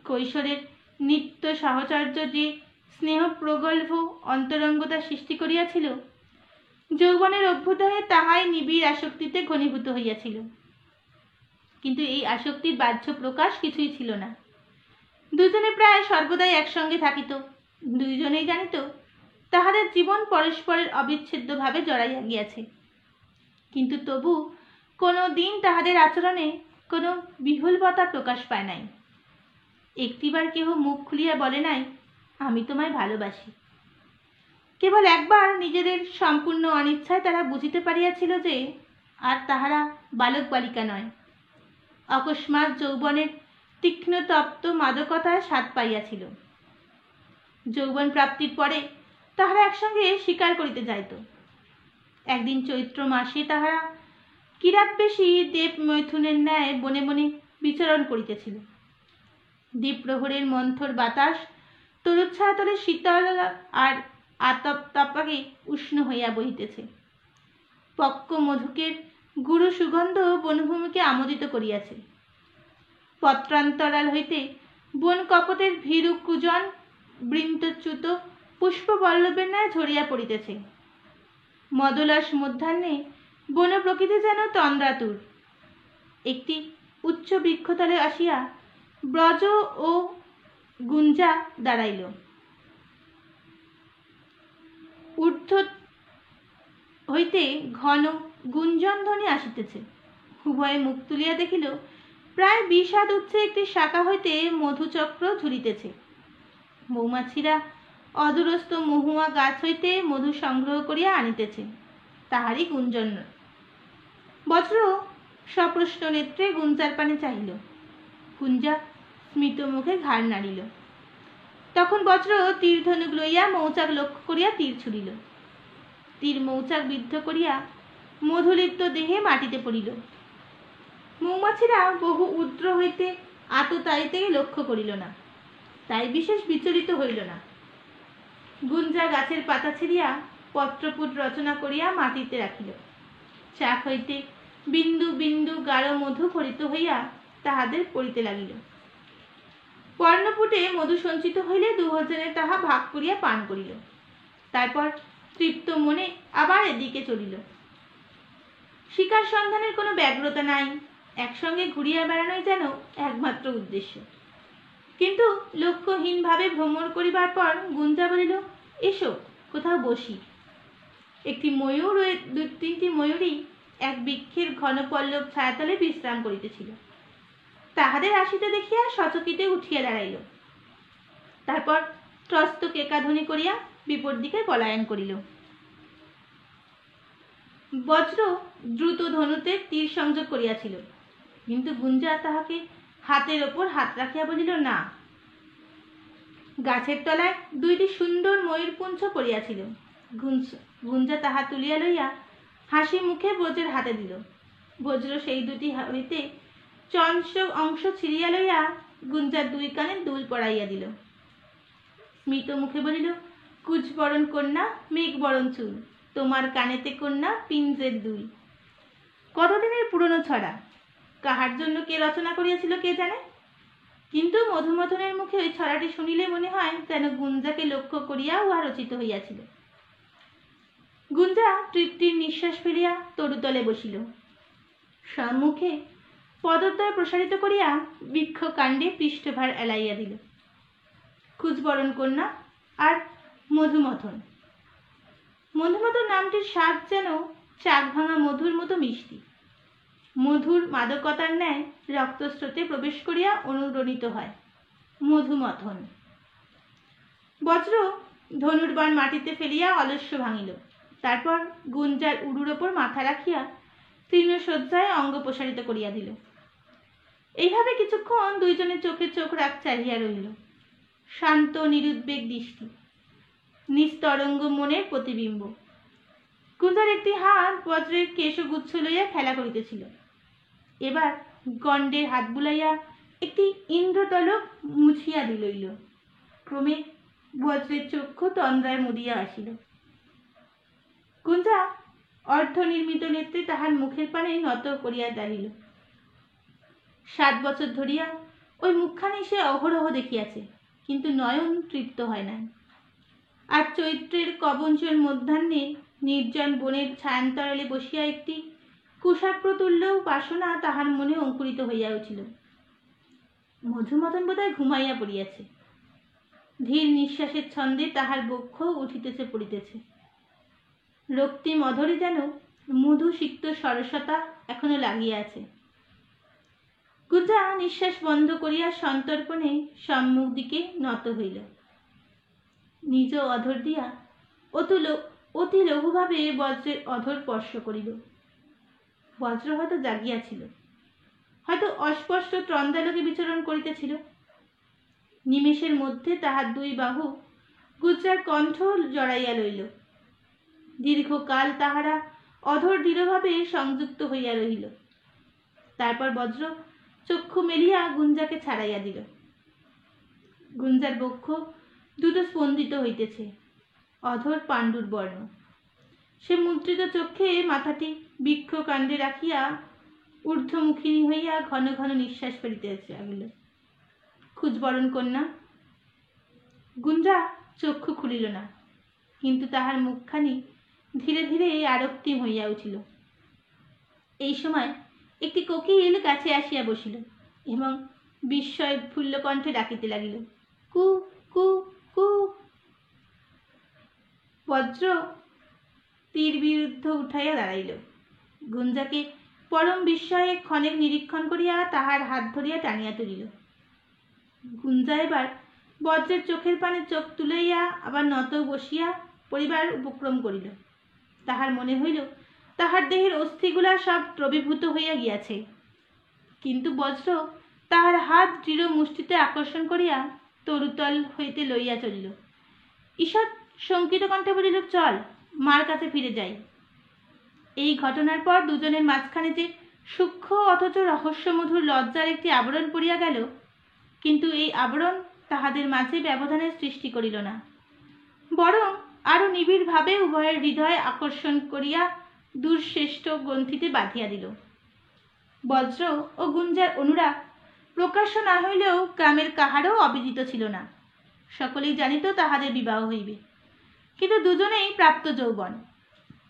কৈশোরের নিত্য সাহচর্য যে স্নেহ প্রগল্ভ অন্তরঙ্গতা সৃষ্টি করিয়াছিল, যৌবনের অভ্যুদয়ে তাহাই নিবিড় আসক্তিতে ঘনীভূত হইয়াছিল। কিন্তু এই আসক্তির বাহ্য প্রকাশ কিছুই ছিল না। দুজনে প্রায় সর্বদাই একসঙ্গে থাকিত। দুইজনেই জানিত তাহাদের জীবন পরস্পরের অবিচ্ছেদ্যভাবে জড়াইয়া গিয়াছে, কিন্তু তবু কোনো দিন তাহাদের আচরণে কোনো বিহুলবতা প্রকাশ পায় নাই। একটিবার কেহ মুখ খুলিয়া বলে নাই, আমি তোমায় ভালোবাসি। কেবল একবার নিজেদের সম্পূর্ণ অনিচ্ছায় তারা বুঝিতে পারিয়াছিল যে আর তাহারা বালক বালিকা নয়। অকস্মাৎ যৌবনের তীক্ষ্ণ তপ্ত মাদকতায় স্বাদ পাইয়াছিল। যৌবন প্রাপ্তির পরে তাহারা একসঙ্গে শিকার করিতে যাইত। একদিন চৈত্র মাসে তাহারা কিরাতবেশী দেব মৈথুনের ন্যায় বনে বনে বিচরণ করিতেছিল। দ্বীপ্রহরের মন্থর বাতাস তরুচ্ছায়াতলে শীতল আর আতপতাপাকে উষ্ণ হইয়া বহিতেছে। পক্ক মধুকের গুরু সুগন্ধ বনভূমিকে আমোদিত করিয়াছে। পত্রান্তরাল হইতে বন কপটের ভীরু কুজন বৃন্তচ্যুত পুষ্পবল্লভের ন্যায় ঝরিয়া পড়িতেছে। মদলাস মধ্যাহ্নে বন প্রকৃতি যেন তন্দ্রাতুর। একটি উচ্চ বৃক্ষতলে আসিয়া ব্রজ ও গুঞ্জা দাঁড়াইল। ঊর্ধ্ব হইতে ঘন গুঞ্জন ধ্বনি আসিতেছে। উভয়ে মুখ তুলিয়া দেখিল, প্রায় 20 হাত উচ্চে একটি শাখা হইতে মধুচক্র ঝুলিতেছে। মৌমাছিরা অদূরস্থ মহুয়া গাছ হইতে মধু সংগ্রহ করিয়া আনিতেছে, তাহারই গুঞ্জন। বজ্র সপ্রশ্ন নেত্রে গুঞ্জার পানে চাহিল। গুঞ্জা স্মিত মুখে ঘাড় নাড়িল। তখন বজ্র তীর ধনুক লইয়া মৌচাক লক্ষ্য করিয়া তীর ছুড়িল। তীর মৌচাক বিদ্ধ করিয়া মধুলিপ্ত দেহে মাটিতে পড়িল। মৌমাছিরা বহু উদ্র হইতে আততায়ীতে লক্ষ্য করিল না, তাই বিশেষ বিচলিত হইল না। গুঞ্জা গাছের পাতা ছিঁড়িয়া পত্রপুট রচনা করিয়া মাটিতে রাখিল। চাক হইতে বিন্দু বিন্দু গাঢ় মধু ফলিত হইয়া তাহাদের পড়িতে লাগিল। পর্ণপুটে মধু সঞ্চিত হইলে দুজনে তাহা ভাগ করিয়া পান করিল। তারপর তৃপ্ত মনে আবার এদিকে চলিল। শিকার সন্ধানের কোনো ব্যগ্রতা নাই, একসঙ্গে ঘুরিয়া বেড়ানোই যেন একমাত্র উদ্দেশ্য। কিন্তু লক্ষ্যহীনভাবে ভ্রমণ করিবার পর গুঞ্জা বলিল, এসো কোথাও বসি। একটি ময়ূর ও 2-3টি ময়ূরী এক বৃক্ষের ঘন পল্লব ছায়াতলে বিশ্রাম করিতেছিল। তাহাদের আসিতে দেখিয়া সচকিতে উঠিয়া দাঁড়াইল। তারপর ত্রস্ত কেকাধ্বনি করিয়া বিপদ দিকে পলায়ন করিল। বজ্র দ্রুত ধনুতে তীর সংযোগ করিয়াছিল, কিন্তু গুঞ্জা তাহাকে হাতের ওপর হাত রাখিয়া বলিল, না। গাছের তলায় 2টি সুন্দর ময়ূরপুঞ্জ পড়িয়াছিল। গুঞ্জা তাহা তুলিয়া লইয়া হাসি মুখে বজ্রের হাতে দিল। বজ্র সেই 2টি হইতে চঞ্চল অংশ ছিঁড়িয়া লইয়া গুঞ্জার 2 কানে দুল পরাইয়া দিল। স্মিত মুখে বলিল, কুচবরণ কন্যা মেঘবরণ চুল, তোমার কানেতে কন্যা পিঞ্জের দুল। কতদিনের পুরনো ছড়া, কাহার জন্য কে রচনা করিয়াছিল কে জানে, কিন্তু মধুমথনের মুখে ওই ছড়াটি শুনিলে মনে হয় যেন গুঞ্জাকে লক্ষ্য করিয়া উহা রচিত হইয়াছিল। গুঞ্জা তৃপ্তির নিঃশ্বাস ফেলিয়া তরুতলে বসিল। সম্মুখে পদদ্বয় প্রসারিত করিয়া বৃক্ষ কাণ্ডে পৃষ্ঠভার এলাইয়া দিল। কুচবরণ কন্যা আর মধুমথন। মধুমথন নামটির স্বাদ যেন চাক ভাঙা মধুর মতো মিষ্টি। মধুর মাদকতার ন্যায় রক্তস্রোতে প্রবেশ করিয়া অনুরণিত হয়। মধুমথন। বজ্র ধনুর্বাণ মাটিতে ফেলিয়া অলস্য ভাঙিল। তারপর গুঞ্জার উরুর ওপর মাথা রাখিয়া তৃণশয্যায় অঙ্গ প্রসারিত করিয়া দিল। এইভাবে কিছুক্ষণ দুইজনের চোখে চোখ রাখ চাহিয়া রহিল। শান্ত নিরুদ্বেগ দৃষ্টি, নিস্তরঙ্গ মনের প্রতিবিম্ব। গুঞ্জার একটি হাত বজ্রের কেশগুচ্ছ লইয়া খেলা করিতেছিল। এবার গণ্ডের হাত বুলাইয়া একটি ইন্দ্রতলক মুছিয়া দিল। ক্রমে বজ্রের চক্ষু তন্দ্রায় মুদিয়া আসিল। গুঞ্জা অর্ধনির্মিত নেত্রে তাহার মুখের পানে নত করিয়া দাঁড়িল। 7 বছর ধরিয়া ওই মুখখানি সে অহরহ দেখিয়াছে, কিন্তু নয়ন তৃপ্ত হয় নাই। আর চৈত্রের কবঞ্চল মধ্যাহ্নে নির্জন বনের ছায়ান্তরালে বসিয়া একটি কুশাপ্রতুল্য বাসনা তাহার মনে অঙ্কুরিত হইয়া উঠিল। মধুমথন বোধহয় ঘুমাইয়া পড়িয়াছে। ধীর নিঃশ্বাসের ছন্দে তাহার বক্ষ উঠিতেছে পড়িতেছে। রক্তিম অধরে যেন মধু সিক্ত সরসতা এখনো লাগিয়া আছে। গুঞ্জা নিঃশ্বাস বন্ধ করিয়া সন্তর্পণে সম্মুখ দিকে নত হইল। নিজ অধর দিয়া অতি লঘুভাবে বজ্রের অধর স্পর্শ করিল। বজ্র হয়তো জাগিয়াছিল, হয়তো অস্পষ্ট ত্রন্দালোকে বিচরণ করিতেছিল। নিমেষের মধ্যে তাহার 2 বাহু গুজ্জার কণ্ঠ জড়াইয়া লইল। দীর্ঘকাল তাহারা অধর দৃঢ়ভাবে সংযুক্ত হইয়া রহিল। তারপর বজ্র চক্ষু মেলিয়া গুঞ্জাকে ছাড়াইয়া দিল। গুঞ্জার বক্ষ দ্রুত স্পন্দিত হইতেছে, অধর পাণ্ডুর বর্ণ। সে মুদ্রিত চক্ষে মাথাটি বৃক্ষ কাণ্ডে রাখিয়া ঊর্ধ্বমুখিনী হইয়া ঘন ঘন নিঃশ্বাস ফেলিতেছে লাগিল। কুচবরণ কন্যা। গুঞ্জা চক্ষু খুলিল না, কিন্তু তাহার মুখখানি ধীরে ধীরে আরক্তিম হইয়া উঠিল। এই সময় একটি কোকিল কাছে আসিয়া বসিল এবং বিস্ময় ফুল্ল কণ্ঠে ডাকিতে লাগিল, কু কু কু। বজ্র তীর বিরুদ্ধ উঠাইয়া দাঁড়াইল। গুঞ্জাকে পরম বিস্ময়ে ক্ষণেক নিরীক্ষণ করিয়া তাহার হাত ধরিয়া টানিয়া তুলিল। গুঞ্জা এবার বজ্রের চোখের পানে চোখ তুলাইয়া আবার নত বসিয়া পড়িবার উপক্রম করিল। তাহার মনে হইল তাহার দেহের অস্থিগুলা সব দ্রবীভূত হইয়া গিয়াছে, কিন্তু বজ্র তাহার হাত দৃঢ় মুষ্টিতে আকর্ষণ করিয়া তরুতল হইতে লইয়া চলিল। ঈষৎ শঙ্কিত কণ্ঠে বলিল, চল, মার কাছে ফিরে যাই। এই ঘটনার পর দুজনের মাঝখানে যে সূক্ষ্ম অথচ রহস্যমধুর লজ্জার একটি আবরণ পড়িয়া গেল, কিন্তু এই আবরণ তাহাদের মাঝে ব্যবধানের সৃষ্টি করিল না, বরং আরো নিবিড়ভাবে উভয়ের হৃদয় আকর্ষণ করিয়া দূরশ্রেষ্ঠ গ্রন্থিতে বাঁধিয়া দিল। বজ্র ও গুঞ্জার অনুরাগ প্রকাশ্য না হইলেও গ্রামের কাহারও অবিদিত ছিল না। সকলেই জানিত তাহাদের বিবাহ হইবে, কিন্তু দুজনেই প্রাপ্ত যৌবন,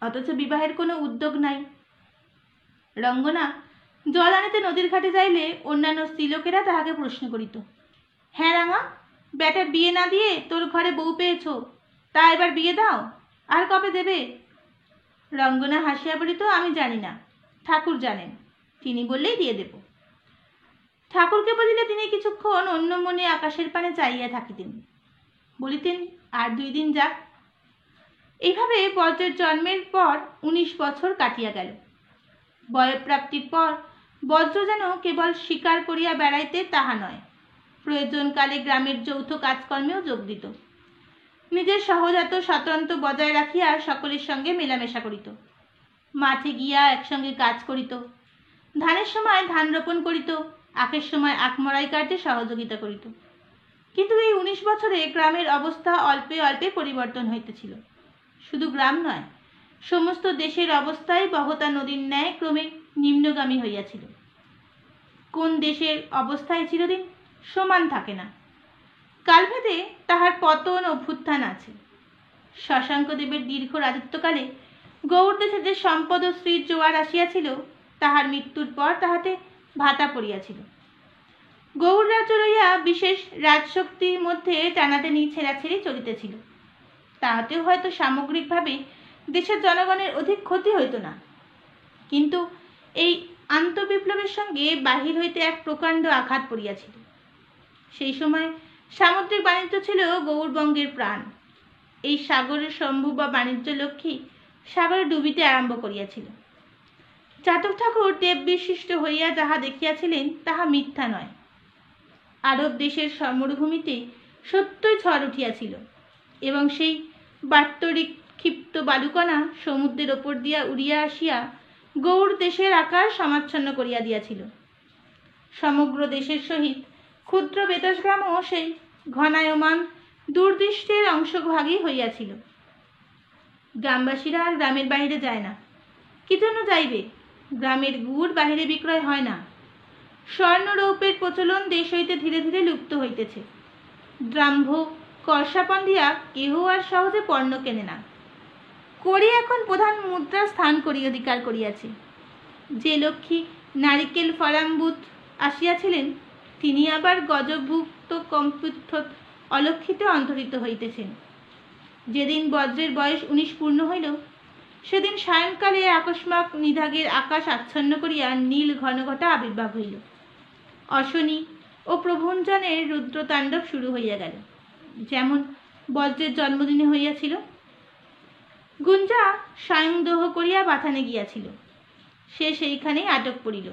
অথচ বিবাহের কোনো উদ্যোগ নাই। রঙ্গনা জল আনিতে নদীর ঘাটে যাইলে অন্যান্য স্ত্রীলোকেরা তাহাকে প্রশ্ন করিত, হ্যাঁ রাঙা, বেটার বিয়ে না দিয়ে তোর ঘরে বউ পেয়েছ, তা এবার বিয়ে দাও, আর কবে দেবে? রঙ্গনা হাসিয়া বলিত, আমি জানি না, ঠাকুর জানেন, তিনি বললেই দিয়ে দেব। ঠাকুরকে বলিলে তিনি কিছুক্ষণ অন্য মনে আকাশের পানে চাইয়া থাকিতেন, বলিতেন, আর 2 দিন যাক। এইভাবে বজ্রের জন্মের পর 19 বছর কাটিয়া গেল। বয়ঃপ্রাপ্তির পর বজ্র যেন কেবল শিকার করিয়া বেড়াইতে তাহা নয়, প্রয়োজনকালে গ্রামের যৌথ কাজকর্মেও যোগ দিত। নিজের সহজাত স্বতন্ত্র বজায় রাখিয়া সকলের সঙ্গে মেলামেশা করিত, মাঠে গিয়া একসঙ্গে কাজ করিত, ধানের সময় ধান রোপণ করিত, আখের সময় আখ মড়াই কার্যে সহযোগিতা করিত। কিন্তু এই 19 বছরে গ্রামের অবস্থা অল্পে অল্পে পরিবর্তন হইতেছিল। শুধু গ্রাম নয়, সমস্ত দেশের অবস্থাই বহতা নদীর ন্যায় ক্রমে নিম্নগামী হইয়াছিল। কোন দেশের অবস্থায় চিরদিন সমান থাকে না, কালভেদে তাহার পতন অভ্যুত্থান আছে। শশাঙ্কদেবের দীর্ঘ রাজত্বকালে গৌড় দেশে যে সম্পদ ও শ্রীর জোয়ার আসিয়াছিল, তাহার মৃত্যুর পর তাহাতে ভাটা পড়িয়াছিল। গৌড় রাজ্য লইয়া বিশেষ রাজশক্তির মধ্যে টানাটানি ছেঁড়াছেড়ি চলিতেছিল। তাহাতেও হয়তো সামগ্রিকভাবে দেশের জনগণের অধিক ক্ষতি হইত না, কিন্তু এই আন্তঃবিপ্লবের সঙ্গে বাহির হইতে এক প্রকাণ্ড আঘাত পড়িয়াছিল। সেই সময় সামুদ্রিক বাণিজ্য ছিল গৌড়বঙ্গের প্রাণ। এই সাগরের শম্ভু বা বাণিজ্য লক্ষ্মী সাগরে ডুবিতে আরম্ভ করিয়াছিল। চাতক ঠাকুর দেব বিশিষ্ট হইয়া যাহা দেখিয়াছিলেন তাহা মিথ্যা নয়। আরব দেশের সমরভূমিতে সত্যই ঝড় উঠিয়াছিল, এবং সেই বার্তরিক ক্ষিপ্ত বালুকণা সমুদ্রের ওপর দিয়া উড়িয়া আসিয়া গৌড় দেশের আকার সমাচ্ছন্ন করিয়া দিয়াছিল। সমগ্র দেশের সহিত ক্ষুদ্র বেতাসগ্রামও সেই ঘনায়মান দুর্দৃষ্টের অংশভাগী হইয়াছিল। গ্রামবাসীরা আর গ্রামের বাহিরে যায় না। কি জন্য যাইবে? গ্রামের গুড় বাহিরে বিক্রয় হয় না। স্বর্ণরৌপের প্রচলন দেশ হইতে ধীরে ধীরে লুপ্ত হইতেছে। দ্রাম্ভ কর্ষাপণ দিয়া কেহ আর সহজে পণ্য কেনে না। কড়ি এখন প্রধান মুদ্রা স্থান করি অধিকার করিয়াছে। যে লক্ষ্মী নারিকেল ফলাম্বুত আসিয়াছিলেন, তিনি আবার গজভুক্ত কম্পিঠ অলক্ষিতে অন্তরিত হইতেছেন। যেদিন বজ্রের বয়স 19 পূর্ণ হইল, সেদিন সায়ংকালে আকস্মাৎ নিধাগের আকাশ আচ্ছন্ন করিয়া নীল ঘনঘটা আবির্ভাব হইল। অশনি ও প্রভঞ্জনের রুদ্রতাণ্ডব শুরু হইয়া গেল, যেমন বজ্রের জন্মদিনে হইয়াছিল। গুঞ্জা স্বয়ংদোহ করিয়া বাথানে গিয়াছিল, সে সেইখানেই আটক পড়িল।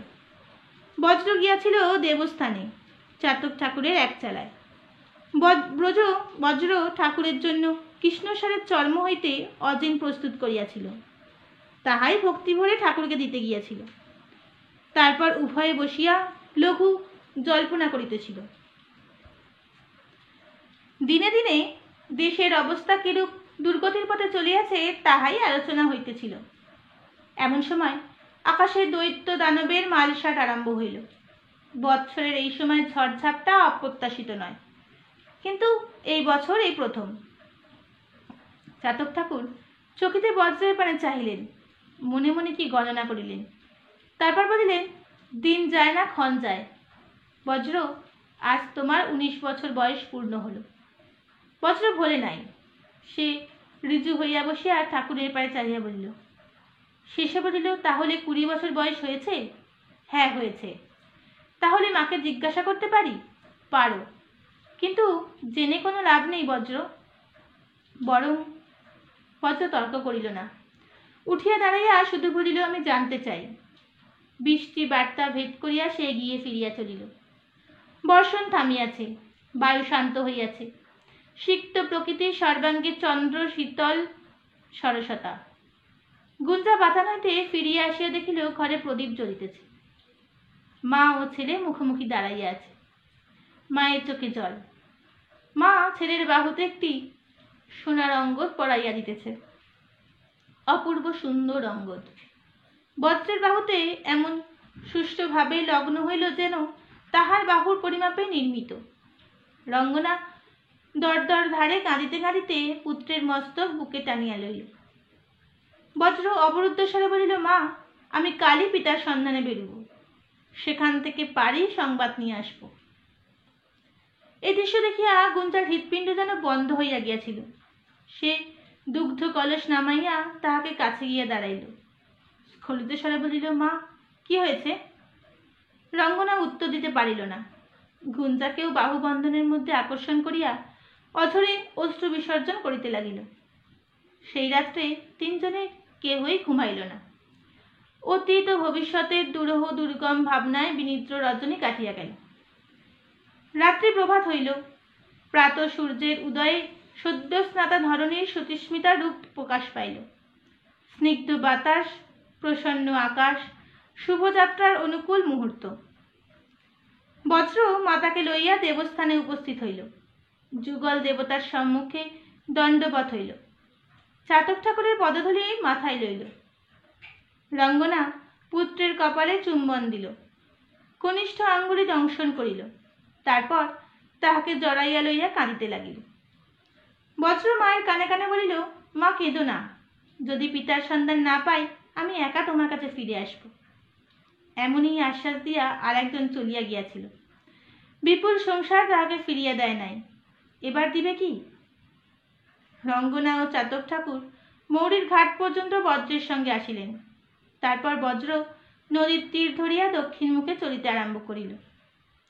বজ্র গিয়াছিল দেবস্থানে, চাতক ঠাকুরের এক চালায়। বজ্র ঠাকুরের জন্য কৃষ্ণসারের চর্ম হইতে অজিন প্রস্তুত করিয়াছিল, তাহাই ভক্তি ভরে ঠাকুরকে দিতে গিয়াছিল। তারপর উভয়ে বসিয়া লঘু জল্পনা করিতেছিল। দিনে দিনে দেশের অবস্থা কিরূপ দুর্গতির পথে চলিয়াছে তাহাই আলোচনা হইতেছিল। এমন সময় আকাশে দৈত্য দানবের মালসাট আরম্ভ হইল। বৎসরের এই সময় ঝড়ঝাপটা অপ্রত্যাশিত নয়, কিন্তু এই বছর এই প্রথম। চাতক ঠাকুর চকিতে বজ্রের পানে চাহিলেন, মনে মনে কি গণনা করিলেন। তারপর বলিলেন, দিন যায় না ক্ষণ যায়। বজ্র, আজ তোমার 19 বছর বয়স পূর্ণ হল। বজ্র ভোলে নাই, সে ঋজু হইয়া বসিয়া ঠাকুরের পায়ে চাহিয়া বলিল। শেষে বলিল, তাহলে 20 বছর বয়স হয়েছে? হ্যাঁ, হয়েছে। তাহলে মাকে জিজ্ঞাসা করতে পারি? পারো, কিন্তু জেনে কোনো লাভ নেই বজ্র। বজ্র তর্ক করিল না, উঠিয়া দাঁড়াইয়া শুধু বলিল, আমি জানতে চাই। বৃষ্টি বার্তা ভেদ করিয়া সে এগিয়ে ফিরিয়া চলিল। বর্ষণ থামিয়াছে, বায়ু শান্ত হইয়াছে, সিক্ত প্রকৃতির সর্বাঙ্গে চন্দ্র শীতল সরসতা। গুঞ্জা বাতান হইতে ফিরিয়া আসিয়া দেখিল ঘরে প্রদীপ জ্বলিতেছে। মা ও ছেলে মুখোমুখি দাঁড়াইয়া আছে। মায়ের চোখে জল। মা ছেলের বাহুতে একটি সোনার অঙ্গদ পরাইয়া দিতেছে, অপূর্ব সুন্দর অঙ্গদ। বজ্রের বাহুতে এমন সুষ্ঠুভাবে লগ্ন হইল যেন তাহার বাহুর পরিমাপে নির্মিত। রঙ্গনা দরদর ধারে কাঁদিতে কাঁদিতে পুত্রের মস্তক বুকে টানিয়া লইল। বজ্র অবরুদ্ধ স্বরে বলিল, মা, আমি কালই পিতার সন্ধানে বেরুব, সেখান থেকে পারি সংবাদ নিয়ে আসব। এই দৃশ্য দেখিয়া গুঞ্জার হৃৎপিণ্ড যেন বন্ধ হইয়া গিয়াছিল। সে দুগ্ধ কলস নামাইয়া তাহাকে কাছে গিয়া দাঁড়াইল। স্খলিত স্বরে বলিল, মা, কি হয়েছে? রঙ্গনা উত্তর দিতে পারিল না। গুঞ্জাকেও বাহুবন্ধনের মধ্যে আকর্ষণ করিয়া অঝরে অশ্রু বিসর্জন করিতে লাগিল। সেই রাত্রে তিনজনের কেহই ঘুমাইল না। অতীত ও ভবিষ্যতের দুরূহ দুর্গম ভাবনায় বিনিদ্র রজনী কাটিয়া গেল। রাত্রি প্রভাত হইল। প্রাত সূর্যের উদয়ে সদ্য স্নাতা ধরণীর সুতিস্মিতা রূপ প্রকাশ পাইল। স্নিগ্ধ বাতাস, প্রসন্ন আকাশ, শুভযাত্রার অনুকূল মুহূর্ত। বজ্র মাতাকে লইয়া দেবস্থানে উপস্থিত হইল। যুগল দেবতার সম্মুখে দণ্ডবৎ হইল। চাতক ঠাকুরের পদধূলি মাথায় লইল। রঙ্গনা পুত্রের কপালে চুম্বন দিল, কনিষ্ঠ আঙ্গুলি দংশন করিল। তারপর তাহাকে জড়াইয়া লইয়া কাঁদিতে লাগিল। বজ্র মায়ের কানে কানে বলিল, মা, কেঁদো না। যদি পিতার সন্ধান না পাই, আমি একা তোমার কাছে ফিরে আসব। এমনই আশ্বাস দিয়া আর একজন চলিয়া গিয়াছিল। বিপুল সংসার তাহাকে ফিরিয়া দেয় নাই, এবার দিবে কি? রঙ্গনা ও চাতক ঠাকুর মৌরির ঘাট পর্যন্ত বজ্রের সঙ্গে আসিলেন। তারপর বজ্র নদীর তীর ধরিয়া দক্ষিণ মুখে চলিতে আরম্ভ করিল।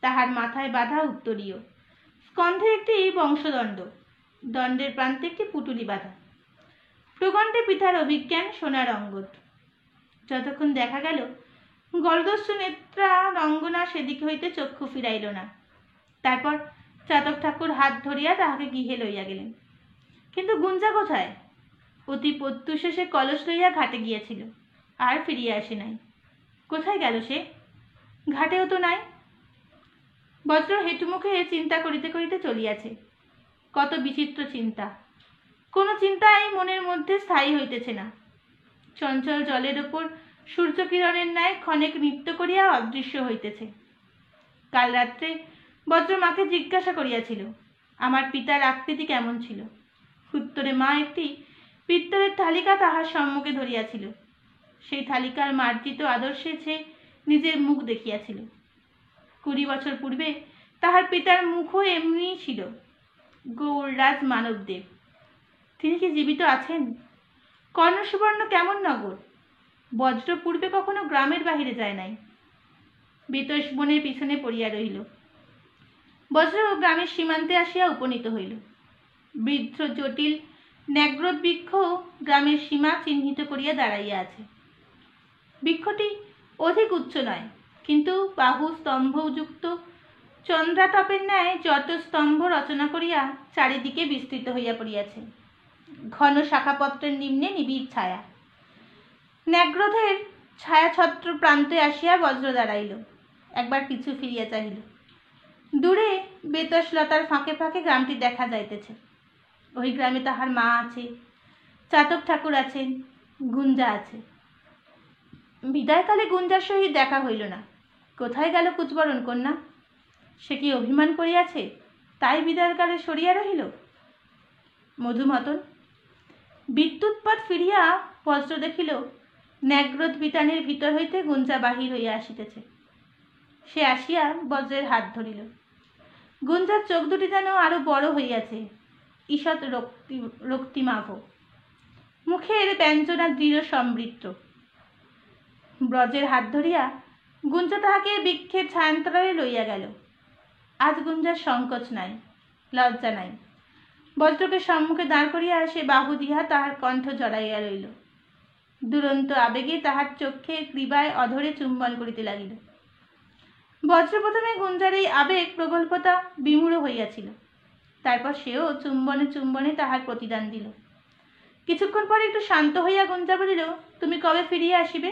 তাহার মাথায় বাঁধা উত্তরীয়, স্কন্ধে একটি বংশদণ্ড, দণ্ডের প্রান্তে একটি পুটুলি বাঁধা, প্রকণ্ঠে পিতার অভিজ্ঞান সোনার অঙ্গদ। যতক্ষণ দেখা গেল গলদস্যু নেত্রা রঙ্গনা সেদিক হইতে চক্ষু ফিরাইল না। তারপর চাতক ঠাকুর হাত ধরিয়া তাহাকে গৃহে লইয়া গেলেন। কিন্তু গুঞ্জা কোথায়? অতি প্রত্যুষে সে কলস লইয়া ঘাটে গিয়াছিল, আর ফিরিয়া আসে নাই। কোথায় গেল সে? ঘাটেও তো নাই। বজ্র হেঁটুমুখে চিন্তা করিতে করিতে চলিয়াছে। কত বিচিত্র চিন্তা! কোনো চিন্তাই মনের মধ্যে স্থায়ী হইতেছে না। চঞ্চল জলের ওপর সূর্যকিরণের ন্যায় ক্ষণেক নৃত্য করিয়া অদৃশ্য হইতেছে। কাল রাত্রে বজ্র মাকে জিজ্ঞাসা করিয়াছিল, আমার পিতার আকৃতি কেমন ছিল? উত্তরে মা একটি পিত্তলের থালিকা তাহার সম্মুখে ধরিয়াছিল। সেই থালিকার মার্জিত আদর্শে সে নিজের মুখ দেখিয়াছিল। 20 বছর পূর্বে তাহার পিতার মুখও এমনি ছিল। গৌররাজ মানবদেব, তিনি কি জীবিত আছেন? কর্ণসুবর্ণ কেমন নগর? বজ্র পূর্বে কখনো গ্রামের বাহিরে যায় নাই। বেতস বনের পিছনে পড়িয়া রহিল। বজ্র গ্রামের সীমান্তে আসিয়া উপনীত হইল। বৃদ্ধ জটিল ন্যাগ্রত বৃক্ষ গ্রামের সীমা চিহ্নিত করিয়া দাঁড়াইয়া আছে। বৃক্ষটি অধিক উচ্চ নয়, কিন্তু বাহু স্তম্ভযুক্ত চন্দ্রাতপের ন্যায় যত স্তম্ভ রচনা করিয়া চারিদিকে বিস্তৃত হইয়া পড়িয়াছে। ঘন শাখাপত্রের নিম্নে নিবিড় ছায়া। ন্যাগ্রথের ছায়াছত্র প্রান্তে আসিয়া বজ্র দাঁড়াইল। একবার পিছু ফিরিয়া চাহিল। দূরে বেতসলতার ফাঁকে ফাঁকে গ্রামটি দেখা যাইতেছে। ওই গ্রামে তাহার মা আছে, চাতক ঠাকুর আছেন, গুঞ্জা আছে। বিদায়কালে গুঞ্জার সহিত দেখা হইল না। কোথায় গেল কুচবরণ কন্যা? সে কি অভিমান করিয়াছে, তাই বিদায়কালে সরিয়া রহিল? মধুমতন বিদ্যুৎপাত ফিরিয়া বজ্র দেখিল ন্যাগ্রত বিতানের ভিতর হইতে গুঞ্জা বাহির হইয়া আসিতেছে। সে আসিয়া বজ্রের হাত ধরিল। গুঞ্জার চোখ দুটি যেন আরো বড় হইয়াছে, ঈষৎ রক্তিমাভ, মুখের ব্যঞ্জনা দৃঢ় সমৃদ্ধ। ব্রজের হাত ধরিয়া গুঞ্জা তাহাকে বৃক্ষের ছায়ান্তরালে লইয়া গেল। আজ গুঞ্জার সংকোচ নাই, লজ্জা নাই। বজ্রকে সম্মুখে দাঁড় করিয়া সে বাহু দিয়া তাহার কণ্ঠ জড়াইয়া রইল। দুরন্ত আবেগে তাহার চক্ষে গ্রীবায় অধরে চুম্বন করিতে লাগিল। বজ্র প্রথমে গুঞ্জার এই আবেগ প্রগল্ভতা বিমূঢ় হইয়াছিল, তারপর সেও চুম্বনে চুম্বনে তাহার প্রতিদান দিল। কিছুক্ষণ পরে একটু শান্ত হইয়া গুঞ্জা বলিল, তুমি কবে ফিরিয়া আসিবে?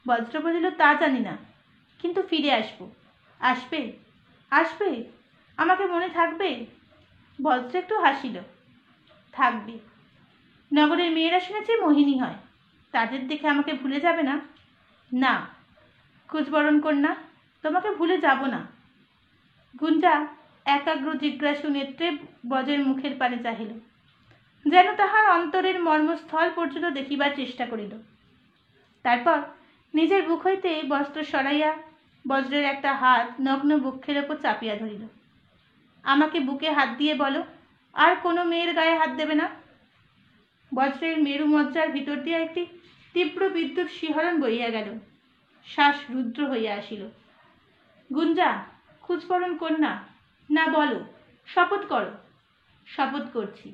বজ্র বলিল, তা জানি না, কিন্তু ফিরে আসবো। আসবে? আসবে? আমাকে মনে থাকবে? বজ্র একটু হাসিল। থাকবে। নগরের মেয়েরা শুনেছি মোহিনী হয়, তাদের দেখে আমাকে ভুলে যাবে না? না। কুচবরণ কন্যা, তোমাকে ভুলে যাব না। গুঞ্জা একাগ্র জিজ্ঞাসু নেত্রে বজ্রের মুখের পানে চাহিল, যেন তাহার অন্তরের মর্মস্থল পর্যন্ত দেখিবার চেষ্টা করিল। তারপর নিজের বুক হইতে বস্ত্র সরাইয়া বজ্রের একটা হাত নগ্ন বক্ষের ওপর চাপিয়া ধরিল। আমাকে বুকে হাত দিয়ে বলো, আর কোনো মেয়ের গায়ে হাত দেবে না। বজ্রের মেরু মজ্জার ভিতর দিয়া একটি তীব্র বিদ্যুৎ শিহরণ বইয়া গেল, শ্বাস রুদ্র হইয়া আসিল। গুঞ্জা, কুচবরণ কন্যা, না বলো, শপথ করো। শপথ করছি,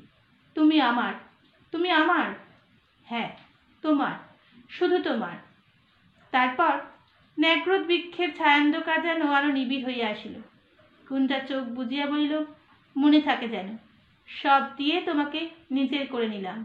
তুমি আমার, তুমি আমার। হ্যাঁ, তোমার, শুধু তোমার। তারপর ন্যাগ্রোদ বৃক্ষের ছায়ান্ধকার যেন আরো নিবিড় হইয়া আসিল। গুঞ্জা চোখ বুজিয়া বলিল, মনে থাকে যেন, সব দিয়ে তোমাকে নিজের করে নিলাম।